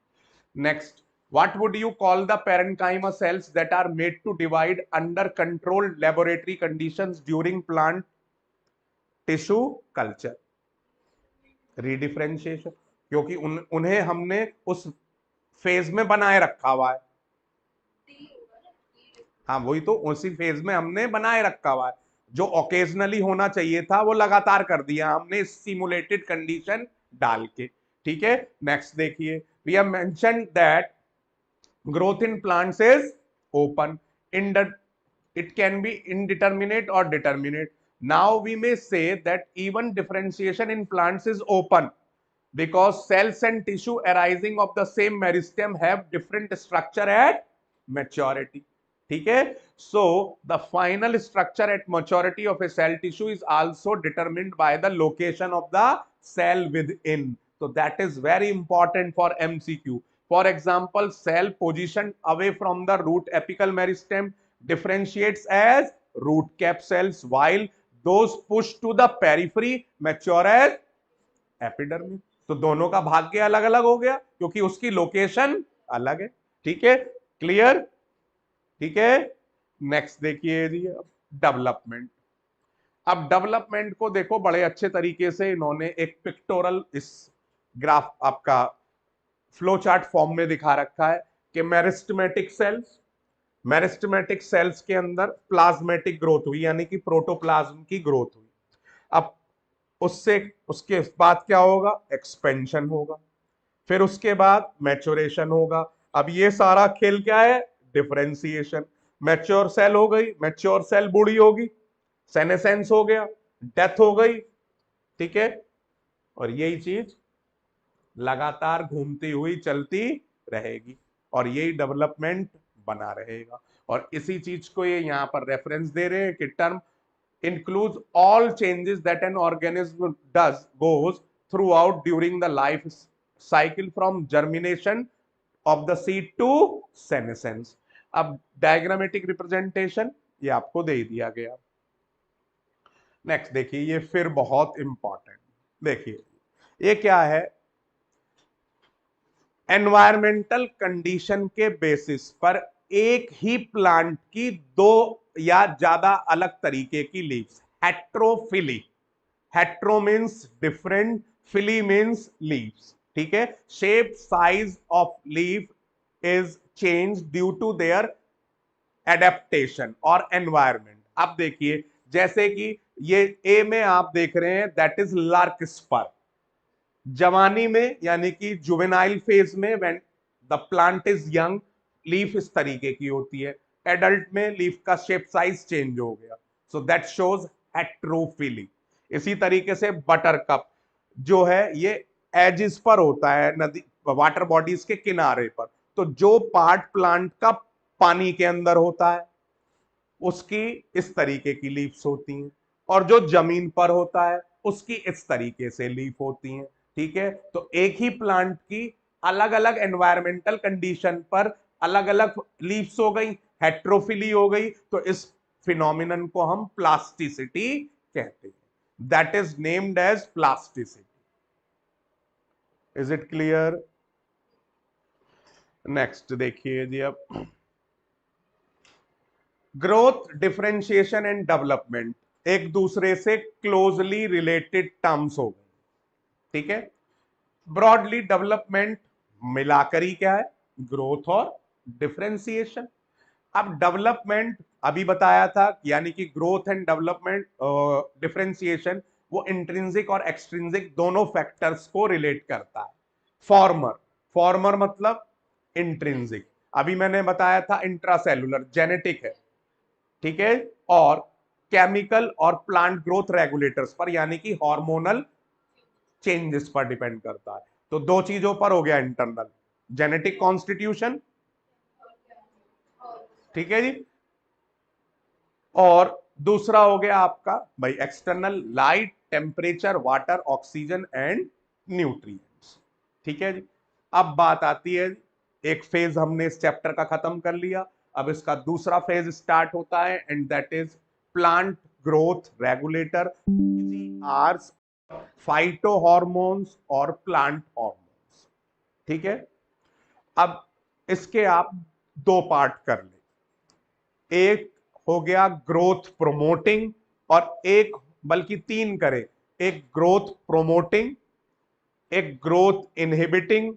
B: Next, what would you call the parenchyma cells that are made to divide under controlled laboratory conditions during plant tissue culture? रीडिफरेंशिएशन, क्योंकि उन्हें हमने उस फेज में बनाए रखा हुआ है। हाँ वही तो, उसी फेज में हमने बनाए रखा हुआ है। जो ओकेजनली होना चाहिए था वो लगातार कर दिया हमने सिमुलेटेड कंडीशन डाल के। ठीक है, नेक्स्ट देखिए, we have mentioned that growth in plants is open, it can be indeterminate or determinate. Now we may say that even differentiation in plants is open because cells and tissue arising of the same meristem have different structure at maturity. ठीक है, so the final structure at maturity of a cell tissue is also determined by the location of the cell within. So that is very important for MCQ. For example, cell positioned away from the root apical meristem differentiates as root cap cells, while those pushed to the periphery mature as epidermis. तो दोनों का भाग्य अलग अलग हो गया क्योंकि उसकी लोकेशन अलग है। ठीक है, क्लियर? ठीक है, नेक्स्ट देखिए जी, डेवलपमेंट। अब डेवलपमेंट को देखो बड़े अच्छे तरीके से इन्होंने एक पिक्टोरल इस ग्राफ आपका फ्लो चार्ट फॉर्म में दिखा रखा है कि मेरिस्टेमेटिक सेल्स के अंदर प्लाज्मेटिक ग्रोथ हुई, यानी कि प्रोटोप्लाज्म की ग्रोथ हुई। अब उससे उसके बाद क्या होगा? एक्सपेंशन होगा, फिर उसके बाद मैच्योरेशन होगा। अब ये सारा खेल क्या है? डिफरेंशिएशन। मैच्योर सेल हो गई, मैच्योर सेल बूढ़ी होगी, सेनेसेंस हो गया, डेथ हो गई। ठीक है, और यही चीज लगातार घूमती हुई चलती रहेगी और यही डेवलपमेंट बना रहेगा। और इसी चीज को ये यहां पर रेफरेंस दे रहे हैं कि term includes all changes that an organism goes throughout during the life cycle from germination of the seed to senescence. अब डायग्रामेटिक रिप्रेजेंटेशन ये आपको दे दिया गया। नेक्स्ट देखिए, ये फिर बहुत इंपॉर्टेंट, देखिए ये क्या है? एनवायरमेंटल कंडीशन के बेसिस पर एक ही प्लांट की दो या ज्यादा अलग तरीके की leaves, heterophylly. Hetero means different, phylly means leaves. ठीक है, shape size of leaf is change due to their adaptation और एनवायरमेंट। अब देखिए, जैसे कि ये ए में आप देख रहे हैं दैट इज लार्कस्पर। जवानी में यानी कि जुवेनाइल फेज में when the plant is young, leaf इस तरीके की होती है। एडल्ट में लीफ का शेप साइज चेंज हो गया, सो दैट शोज हेट्रोफिली। इसी तरीके से बटर कप जो है ये एजिस पर होता है, नदी वाटर बॉडीज के किनारे पर। तो जो पार्ट प्लांट का पानी के अंदर होता है उसकी इस तरीके की लीव्स होती हैं, और जो जमीन पर होता है उसकी इस तरीके से लीफ होती हैं। ठीक है, तो एक ही प्लांट की अलग अलग एनवायरमेंटल कंडीशन पर अलग अलग लीव्स हो गई, हेट्रोफिली हो गई। तो इस फिनोमिनन को हम प्लास्टिसिटी कहते हैं, that is named as plasticity. Is it clear? Next देखिए जी, अब ग्रोथ, डिफरेंशिएशन एंड डेवलपमेंट एक दूसरे से क्लोजली रिलेटेड टर्म्स हो गए। ठीक है, ब्रॉडली डेवलपमेंट मिलाकर ही क्या है? ग्रोथ और डिफरेंशिएशन। अब डेवलपमेंट अभी बताया था, यानी कि ग्रोथ एंड डेवलपमेंट डिफरेंशिएशन वो इंट्रिंसिक और एक्सट्रिंसिक दोनों फैक्टर्स को रिलेट करता है। फॉर्मर, फॉर्मर मतलब इंट्रिंसिक, अभी मैंने बताया था इंट्रासेलुलर जेनेटिक है। ठीक है, और केमिकल और प्लांट ग्रोथ रेगुलेटर्स पर यानी कि हार्मोनल चेंजेस पर डिपेंड करता है। तो दो चीजों पर हो गया, इंटरनल जेनेटिक कॉन्स्टिट्यूशन, ठीक है जी, और दूसरा हो गया आपका भाई external, light, temperature, water, oxygen and nutrients. ठीक है जी। अब बात आती है, एक फेज हमने इस चैप्टर का खत्म कर लिया, अब इसका दूसरा फेज स्टार्ट होता है and that is plant growth regulator, आर्स, फाइटो हॉर्मोन्स और प्लांट हॉर्मोन्स। ठीक है। अब इसके आप दो पार्ट कर ले, एक हो गया ग्रोथ प्रोमोटिंग और एक, बल्कि तीन करें, एक ग्रोथ प्रोमोटिंग, एक ग्रोथ इनहिबिटिंग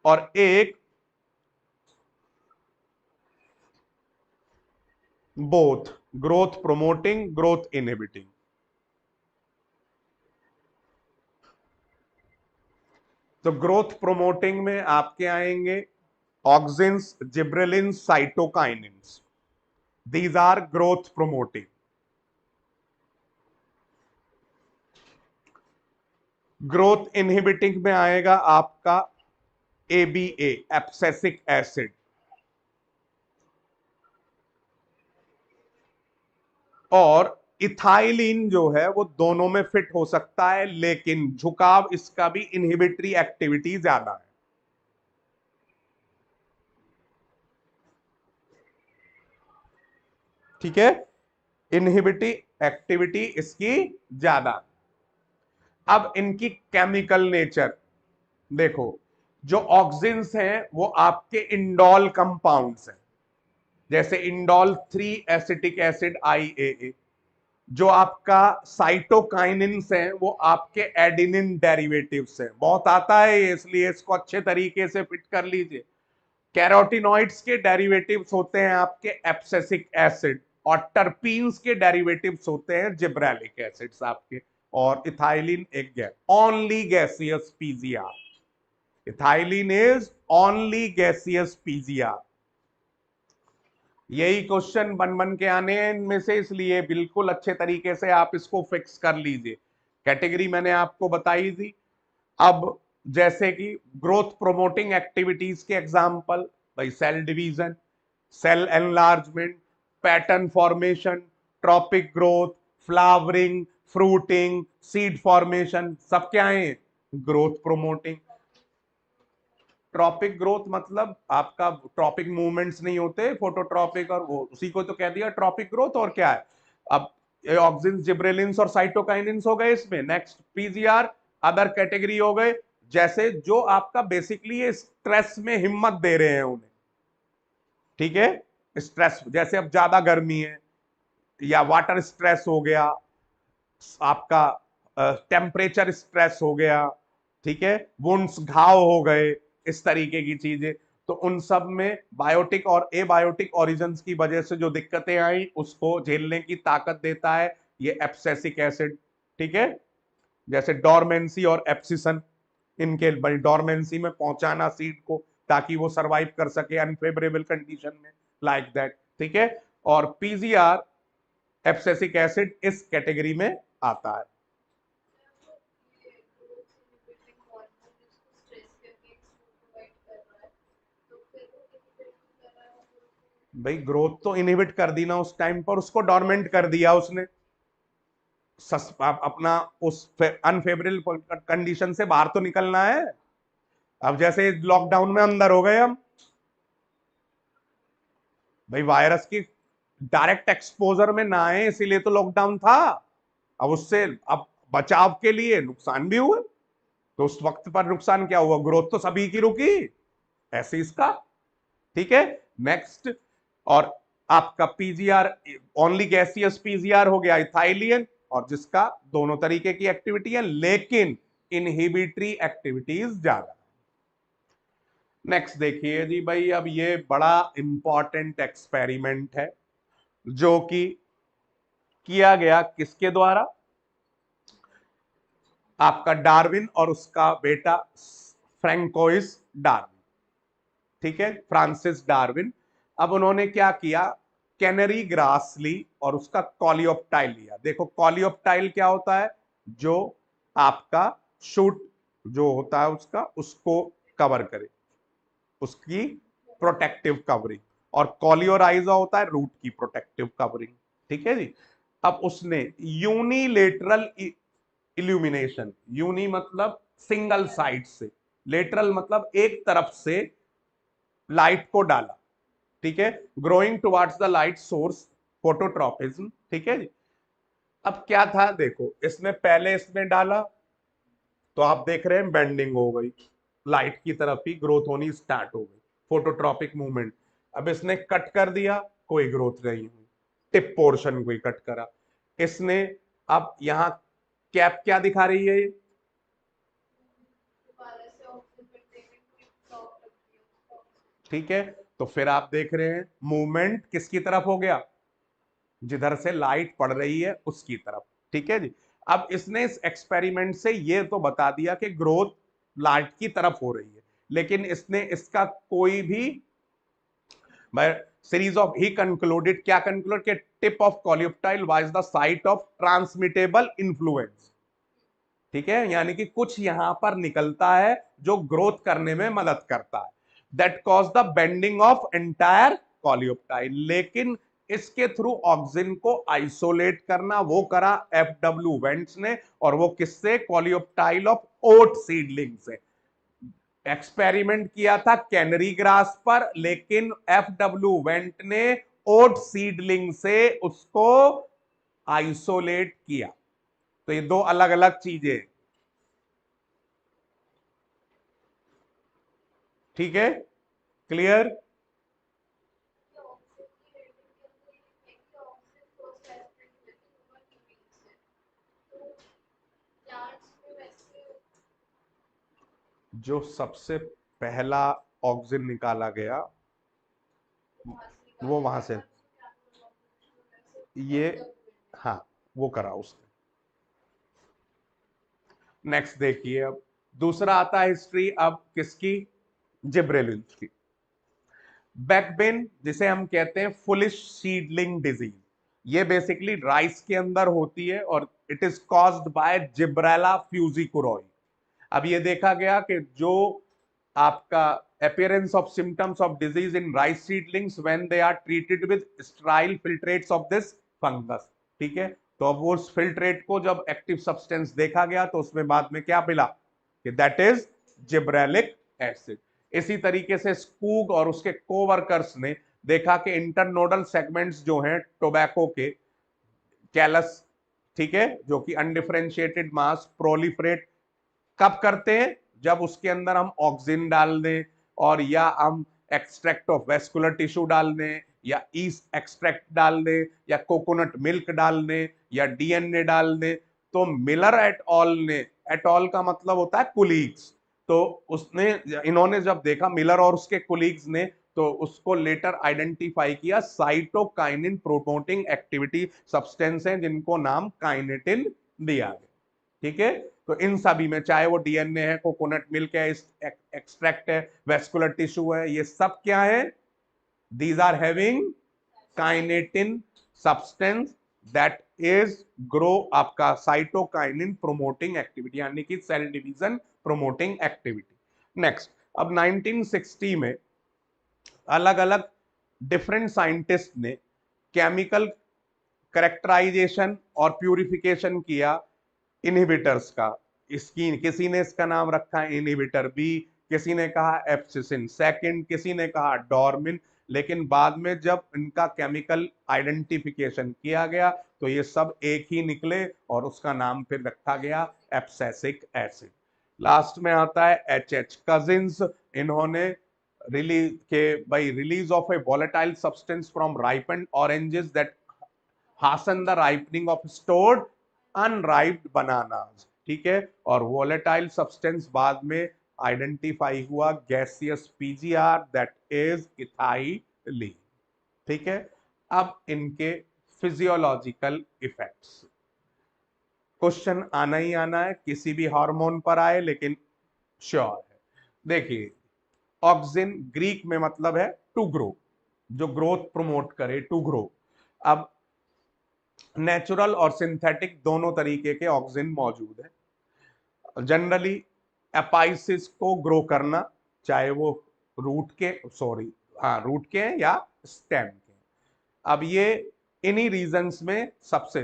B: और एक both, growth promoting growth inhibiting. तो ग्रोथ प्रोमोटिंग में आपके आएंगे auxins, gibberellins, cytokinins, these are growth promoting. Growth inhibiting में आएगा आपका एबीए, एब्सेसिक एसिड, और इथाइलिन जो है वो दोनों में फिट हो सकता है, लेकिन झुकाव इसका भी इनहिबिटरी एक्टिविटी ज्यादा है। ठीक है, इनहिबिटरी एक्टिविटी इसकी ज्यादा। अब इनकी केमिकल नेचर देखो, जो ऑक्सिन्स हैं वो आपके इंडोल कंपाउंड्स हैं, जैसे इंडोल 3 एसिटिक एसिड IAA। जो आपका साइटोकाइनिन्स हैं वो आपके एडिनिन डेरिवेटिव्स हैं। बहुत आता है ये, इसलिए इसको अच्छे तरीके से फिट कर लीजिए। कैरोटिनॉइड्स के डेरिवेटिव्स होते हैं आपके एब्सेसिक एसिड, और टर्पीन्स के डेरिवेटिव्स होते हैं जिब्रेलिक एसिड्स आपके। और इथाइलिन एक gas, only gaseous PGR, ethylene is only gaseous PGR. यही क्वेश्चन बन बन के आने हैं इनमें से, इसलिए बिल्कुल अच्छे तरीके से आप इसको फिक्स कर लीजिए। कैटेगरी मैंने आपको बताई थी। अब जैसे कि ग्रोथ प्रोमोटिंग एक्टिविटीज के एग्जांपल, भाई cell division, cell enlargement, pattern formation, tropic growth, flowering, fruiting, seed formation, सब क्या है? Growth promoting. ट्रॉपिक ग्रोथ मतलब आपका ट्रॉपिक मूवमेंट्स नहीं होते, फोटोट्रॉपिक, और वो उसी को तो कह दिया ट्रॉपिक ग्रोथ। और क्या है? अब ऑक्सिन्स, जिब्रेलिन्स और साइटोकाइनिन्स हो गए इसमें। नेक्स्ट पीजीआर, अदर कैटेगरी हो गए, जैसे जो आपका बेसिकली ये स्ट्रेस में हिम्मत दे रहे हैं उन्हें। ठीक है, स्ट्रेस, जैसे अब ज्यादा गर्मी है या वाटर स्ट्रेस हो गया, आपका टेम्परेचर स्ट्रेस हो गया, ठीक है, वुंड्स, घाव हो गए, इस तरीके की चीजें। तो उन सब में बायोटिक और एबायोटिक ओरिजिन्स की वजह से जो दिक्कतें आई उसको झेलने की ताकत देता है ये एब्सेसिक एसिड। ठीक है, जैसे डोरमेंसी और एप्सिसन, इनके डोरमेंसी में पहुंचाना सीड को, ताकि वो सरवाइव कर सके अनफेवरेबल कंडीशन में, लाइक दैट। ठीक है, और पीजीआर, एब्सेसिक एसिड, इस कैटेगरी में आता है। भाई ग्रोथ तो इनहिबिट कर दी ना उस टाइम पर, उसको डोरमेंट कर दिया उसने, अपना उस अनफेवरेबल कंडीशन से बाहर तो निकलना है। अब जैसे लॉकडाउन में अंदर हो गए हम, भाई वायरस की डायरेक्ट एक्सपोजर में ना आए, इसीलिए तो लॉकडाउन था। अब उससे अब बचाव के लिए नुकसान भी हुए, तो उस वक्त पर नुकसान क्या हुआ? ग्रोथ तो सभी की रुकी, ऐसे इसका। ठीक है, नेक्स्ट। और आपका पीजीआर, ओनली गैसियस पीजीआर हो गया इथाइलियन, और जिसका दोनों तरीके की एक्टिविटी है, लेकिन इनहिबिटरी एक्टिविटीज ज्यादा। नेक्स्ट देखिए जी भाई, अब ये बड़ा इंपॉर्टेंट एक्सपेरिमेंट है जो कि किया गया किसके द्वारा? आपका डार्विन और उसका बेटा फ्रैंकोइस डार्विन। ठीक है, फ्रांसिस डार्विन। अब उन्होंने क्या किया, कैनरी ग्रास ली और उसका कॉलियोप्टाइल लिया। देखो कॉलियोप्टाइल क्या होता है? जो आपका शूट जो होता है उसका, उसको कवर करे, उसकी प्रोटेक्टिव कवरिंग। और कॉलियोराइजा होता है रूट की प्रोटेक्टिव कवरिंग। ठीक है जी। अब उसने यूनिलेटरल इल्यूमिनेशन, यूनी मतलब सिंगल साइड से, लेटरल मतलब एक तरफ से लाइट को डाला। ठीक है, growing towards the light source, phototropism. ठीक है जी। अब क्या था देखो, इसने पहले इसमें डाला तो आप देख रहे हैं बेंडिंग हो गई, लाइट की तरफ ही ग्रोथ होनी स्टार्ट हो गई, फोटोट्रॉपिक मूवमेंट। अब इसने कट कर दिया, कोई ग्रोथ नहीं हुई, टिप पोर्शन को ही कट करा इसने। अब यहां कैप क्या दिखा रही है ये? ठीक है, तो फिर आप देख रहे हैं मूवमेंट किसकी तरफ हो गया, जिधर से लाइट पड़ रही है उसकी तरफ। ठीक है जी। अब इसने इस एक्सपेरिमेंट से ये तो बता दिया कि ग्रोथ लाइट की तरफ हो रही है, लेकिन इसने इसका कोई भी सीरीज ऑफ ही कंक्लूडेड, क्या कंक्लूड के tip of coleoptile was the site of transmittable influence. ठीक है, यानी कि कुछ यहां पर निकलता है जो ग्रोथ करने में मदद करता है, that cause the bending of entire coleoptile. लेकिन इसके थ्रू ऑक्सिन को आइसोलेट करना वो करा FW वेंट्स ने, और वो किससे? कॉलियोप्टाइल ऑफ ओट सीडलिंग से। एक्सपेरिमेंट किया था कैनरी ग्रास पर, लेकिन FW वेंट ने ओट सीडलिंग से उसको आइसोलेट किया। तो ये दो अलग अलग चीजें। ठीक है, क्लियर? जो सबसे पहला ऑक्सीजन निकाला गया वो वहां से, ये, हाँ, वो करा उसने। नेक्स्ट देखिए, अब दूसरा आता है हिस्ट्री अब किसकी? जिब्रेलिन्स की। बैकबेन जिसे हम कहते हैं फुलिश सीडलिंग डिजीज, ये बेसिकली राइस के अंदर होती है और it is caused by Gibberella fujikuroi. अब ये देखा गया कि जो आपका appearance of symptoms of disease in rice seedlings when they are treated with sterile filtrates of this fungus। ठीक है, तो अब वो उस फिल्ट्रेट को जब एक्टिव सब्सटेंस देखा गया तो उसमें बाद में क्या मिला कि दैट इज जिब्रेलिक एसिड। इसी तरीके से स्कूग और उसके कोवर्कर्स ने देखा कि इंटरनोडल सेगमेंट्स जो हैं टोबैको के, कैलस, ठीक है, जो कि अनडिफरेंशिएटेड मास प्रोलिफरेट कब करते हैं? जब उसके अंदर हम ऑक्सिन डाल दें, और या हम एक्सट्रैक्ट ऑफ वेस्कुलर टिश्यू डाल दें, या ईस्ट एक्सट्रैक्ट डाल दें, या कोकोनट मिल्क डाल दें, या DNA डाल दें। तो मिलर एट ऑल ने, एट ऑल का मतलब होता है कुलीग्स, तो उसने, इन्होंने जब देखा, मिलर और उसके कुलीग्स ने, तो उसको लेटर आइडेंटिफाई किया साइटोकाइनिन प्रोमोटिंग एक्टिविटी सब्सटेंस हैं जिनको नाम काइनेटिन दिया गया। ठीक है, तो इन सभी में चाहे वो DNA है, कोकोनट मिल्क है, एक्सट्रैक्ट है, वेस्कुलर टिश्यू है, ये सब क्या है? These are having kinetin substance that is grow आपका साइटोकाइनिन प्रोमोटिंग एक्टिविटी, यानी कि cell division promoting activity. Next, अब 1960 में अलग अलग डिफरेंट साइंटिस्ट ने केमिकल करेक्टराइजेशन और प्यूरिफिकेशन किया इनहिबिटर्स का। इसकी किसी ने इसका नाम रखा इनहिबिटर बी, किसी ने कहा एप्सिसिन सेकंड, किसी ने कहा डॉर्मिन। लेकिन बाद में जब इनका केमिकल आइडेंटिफिकेशन किया गया तो ये सब एक ही निकले और उसका नाम फिर रखा गया एब्सेसिक एसिड। लास्ट में आता है HH कजिन्स। इन्होंने रिलीज के by release of a volatile substance from ripened oranges that hastened the ripening of stored unripened bananas. ठीक है, और वोलेटाइल सब्सटेंस बाद में आइडेंटिफाई हुआ gaseous PGR that is ethylene. ठीक है, अब इनके फिजियोलॉजिकल इफेक्ट्स, क्वेश्चन आना ही आना है, किसी भी हार्मोन पर आए, लेकिन श्योर है। देखिए, ऑक्सिन ग्रीक में मतलब है टू ग्रो, जो ग्रोथ प्रमोट करे, टू ग्रो। अब नेचुरल और सिंथेटिक दोनों तरीके के ऑक्सिन मौजूद है। जनरली एपाइसिस को ग्रो करना, चाहे वो रूट के, सॉरी, हाँ रूट के हैं या स्टेम के हैं। अब ये इन्हीं रीजन्स में सबसे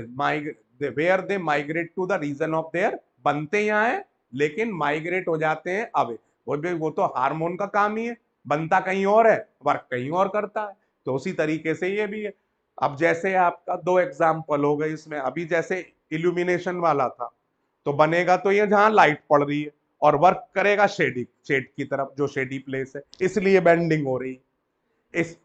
B: where they migrate to the region of their, बनते यहाँ है लेकिन माइग्रेट हो जाते हैं अवे। वो तो हार्मोन का काम ही है, बनता कहीं और है, वर्क कहीं और करता है। तो उसी तरीके से ये भी है। अब जैसे आपका दो एग्जाम्पल हो गए इसमें, अभी जैसे इल्यूमिनेशन वाला था, तो बनेगा तो ये जहां लाइट पड़ रही है और वर्क करेगा शेड की तरफ, जो शेडी प्लेस है, इसलिए बेंडिंग हो रही है। इस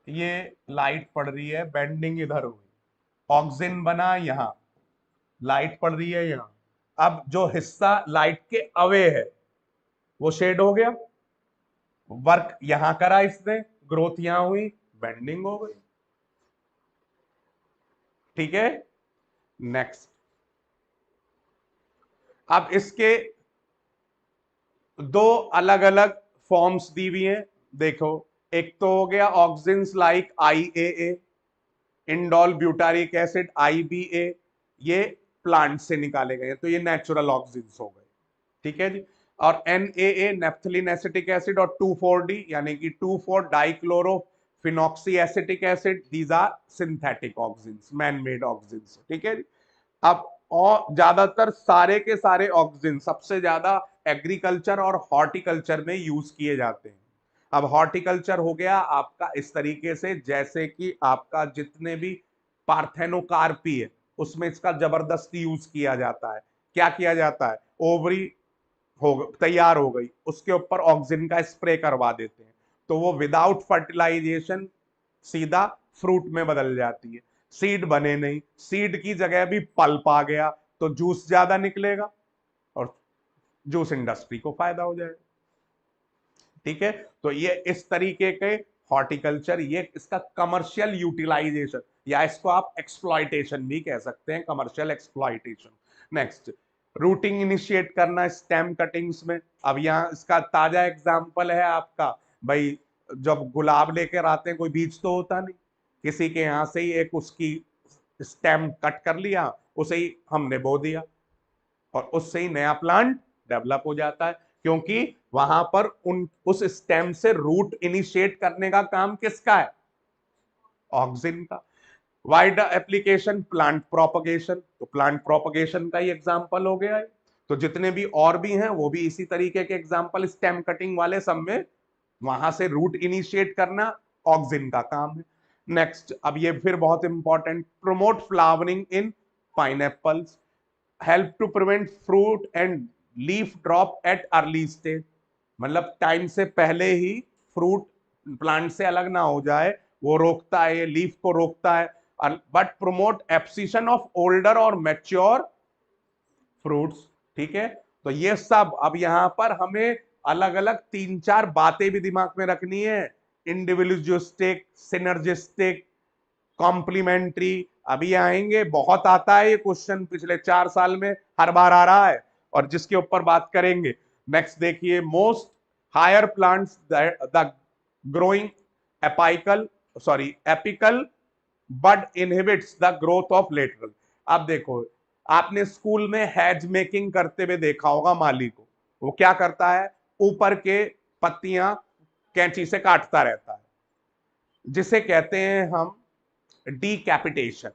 B: ये लाइट पड़ रही है, बेंडिंग इधर हुई, ऑक्सिन बना यहां, लाइट पड़ रही है यहां। अब जो हिस्सा लाइट के अवे है वो शेड हो गया, वर्क यहां करा इसने, ग्रोथ यहां हुई, बेंडिंग हो गई। ठीक है, नेक्स्ट। अब इसके दो अलग अलग फॉर्म्स दी हुई हैं, देखो। एक तो हो गया auxins like IAA, indole butyric acid, IBA, ये प्लांट से निकाले गए, तो ये नेचुरल ऑक्सिन्स हो गए। ठीक है जी। और NAA नेप्थलीन एसिटिक एसिड, और 2,4-D यानी कि 2,4 dichloro phenoxy acetic acid, these are synthetic auxins, man made auxins. ठीक है जी। अब और ज्यादातर सारे के सारे ऑक्सिन सबसे ज्यादा एग्रीकल्चर और हॉर्टिकल्चर में यूज किए जाते हैं। अब हॉर्टिकल्चर हो गया आपका इस तरीके से, जैसे कि आपका जितने भी पार्थेनोकार्पी है उसमें इसका जबरदस्ती यूज किया जाता है। क्या किया जाता है, ओवरी हो तैयार हो गई, उसके ऊपर ऑक्सिन का स्प्रे करवा देते हैं, तो वो विदाउट फर्टिलाइजेशन सीधा फ्रूट में बदल जाती है। सीड बने नहीं, सीड की जगह भी पल्प आ गया, तो जूस ज्यादा निकलेगा और जूस इंडस्ट्री को फायदा हो जाएगा। ठीक है, तो ये इस तरीके के हॉर्टिकल्चर, ये इसका कमर्शियल यूटिलाइजेशन, या इसको आप एक्सप्लॉइटेशन भी कह सकते हैं, commercial exploitation. Next, routing initiate करना स्टेम कटिंग्स में। अब यहाँ इसका ताजा एग्जांपल है आपका, भाई जब गुलाब लेकर आते हैं, कोई बीज तो होता नहीं, किसी के यहाँ से ही एक उसकी स्टेम कट कर लिया, उसे ही हमने बो दिया और उससे ही नया प्लांट डेवलप हो जाता है, क्योंकि वहां पर उस स्टेम से रूट इनिशिएट करने का काम किसका है, ऑक्सिन का। वाइड एप्लीकेशन प्लांट प्रोपगेशन, तो प्लांट प्रोपगेशन का ही एग्जांपल हो गया है। तो जितने भी और भी हैं वो भी इसी तरीके के एग्जांपल, स्टेम कटिंग वाले सब में वहां से रूट इनिशिएट करना ऑक्सिन का काम है। नेक्स्ट, अब ये फिर बहुत important, promote flowering in pineapples, help to prevent fruit and leaf drop at early stage, मतलब टाइम से पहले ही फ्रूट प्लांट से अलग ना हो जाए, वो रोकता है, लीफ को रोकता है। But promote abscission of older और मैच्योर फ्रूट्स। ठीक है, तो ये सब अब यहां पर हमें अलग अलग तीन चार बातें भी दिमाग में रखनी है, इंडिविजुअलिस्टिक, सिनर्जिस्टिक, कॉम्प्लीमेंट्री। अभी आएंगे, बहुत आता है ये क्वेश्चन, पिछले 4 साल में हर बार आ रहा है, और जिसके ऊपर बात करेंगे। नेक्स्ट देखिए, most higher plants the growing apical sorry apical bud inhibits the growth of lateral. अब देखो, आपने स्कूल में हैज मेकिंग करते हुए देखा होगा माली को, वो क्या करता है, ऊपर के पत्तियां कैंची से काटता रहता है, जिसे कहते हैं हम डीकैपिटेशन।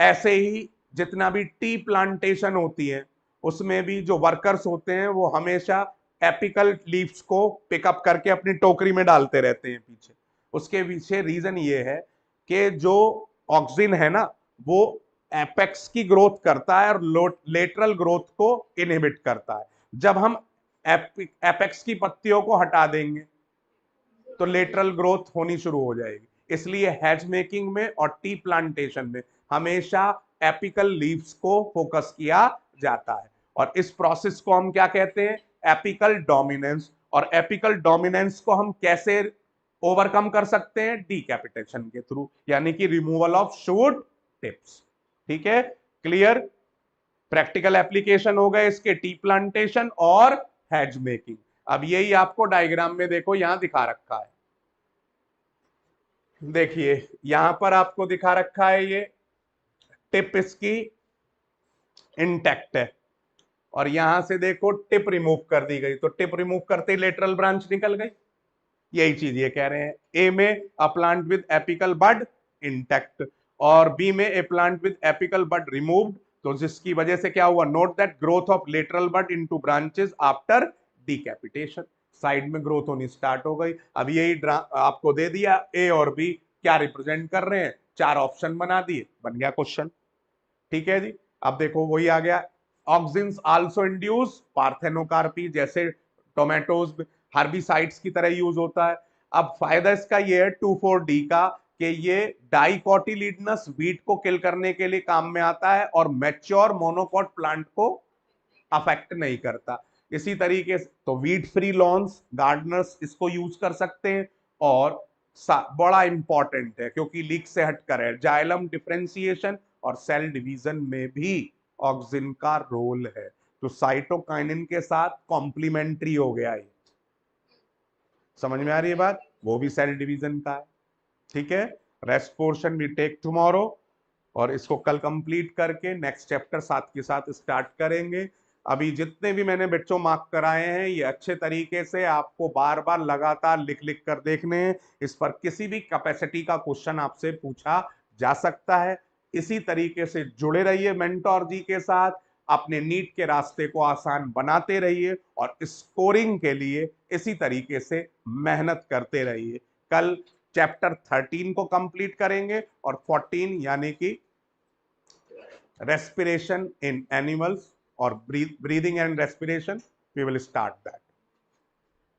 B: ऐसे ही जितना भी टी प्लांटेशन होती है उसमें भी जो वर्कर्स होते हैं वो हमेशा एपिकल लीव्स को पिकअप करके अपनी टोकरी में डालते रहते हैं पीछे। उसके पीछे रीजन ये है कि जो ऑक्सिन है ना, वो एपेक्स की ग्रोथ करता है और लेटरल ग्रोथ को इनहिबिट करता है। जब हम एपेक्स की पत्तियों को हटा देंगे तो लेटरल ग्रोथ होनी शुरू हो जाएगी। इसलिए हैज मेकिंग में और टी प्लांटेशन में हमेशा एपिकल लीव्स को फोकस किया जाता है, और इस प्रोसेस को हम क्या कहते हैं, एपिकल डोमिनेंस। और एपिकल डोमिनेंस को हम कैसे ओवरकम कर सकते हैं, डीकैपिटेशन के थ्रू, यानी कि रिमूवल ऑफ शूट टिप्स। ठीक है, क्लियर। प्रैक्टिकल एप्लीकेशन हो गए इसके, टी प्लांटेशन और हैज मेकिंग। अब यही आपको डायग्राम में देखो यहां दिखा रखा है। देखिए यहां पर आपको दिखा रखा है, ये टिप इसकी इंटैक्ट है और यहां से देखो टिप रिमूव कर दी गई, तो टिप रिमूव करते ही लेटरल ब्रांच निकल गई। यही चीज ये कह रहे हैं, ए में a plant with apical bud intact और बी में a plant with apical bud removed, तो जिसकी वजह से क्या हुआ, note that growth of lateral bud into branches after decapitation, side में ग्रोथ होनी स्टार्ट हो गई। अब यही आपको दे दिया, ए और बी क्या रिप्रेजेंट कर रहे हैं, 4 ऑप्शन बना दिए, बन गया क्वेश्चन। ठीक है जी। अब देखो वही आ गया, ऑक्सिन्स आल्सो इंड्यूस पार्थेनोकार्पी, जैसे टोमेटोज हर्बिसाइड्स की तरह यूज होता है। अब फायदा इसका ये है 2,4-D का, कि ये डाइकोटिलिडनस वीट को किल करने के लिए काम में आता है और मैच्योर मोनोकॉट प्लांट को अफेक्ट नहीं करता। इसी तरीके से तो वीट फ्री लॉन्स गार्डनर्स इसको यूज कर सकते हैं। और बड़ा इंपॉर्टेंट है क्योंकि लीक से हटकर है, जाइलम डिफरेंशिएशन और सेल डिवीजन में भी ऑक्सिन का रोल है, तो साइटोकाइनिन के साथ कॉम्प्लीमेंट्री हो गया ये। समझ में आ रही है बात, वो भी सेल डिवीजन का है। ठीक है, rest portion we take tomorrow, और इसको कल कंप्लीट करके नेक्स्ट चैप्टर साथ के साथ स्टार्ट करेंगे। अभी जितने भी मैंने बच्चों मार्क कराए हैं ये अच्छे तरीके से आपको बार बार लगातार लिख लिख कर देखने हैं। इस पर किसी भी कैपेसिटी का क्वेश्चन आपसे पूछा जा सकता है। इसी तरीके से जुड़े रहिए मेंटोर जी के साथ, अपने नीट के रास्ते को आसान बनाते रहिए और स्कोरिंग के लिए इसी तरीके से मेहनत करते रहिए। कल चैप्टर 13 को कंप्लीट करेंगे और 14 यानी कि respiration in animals or breathing and respiration, we will start that.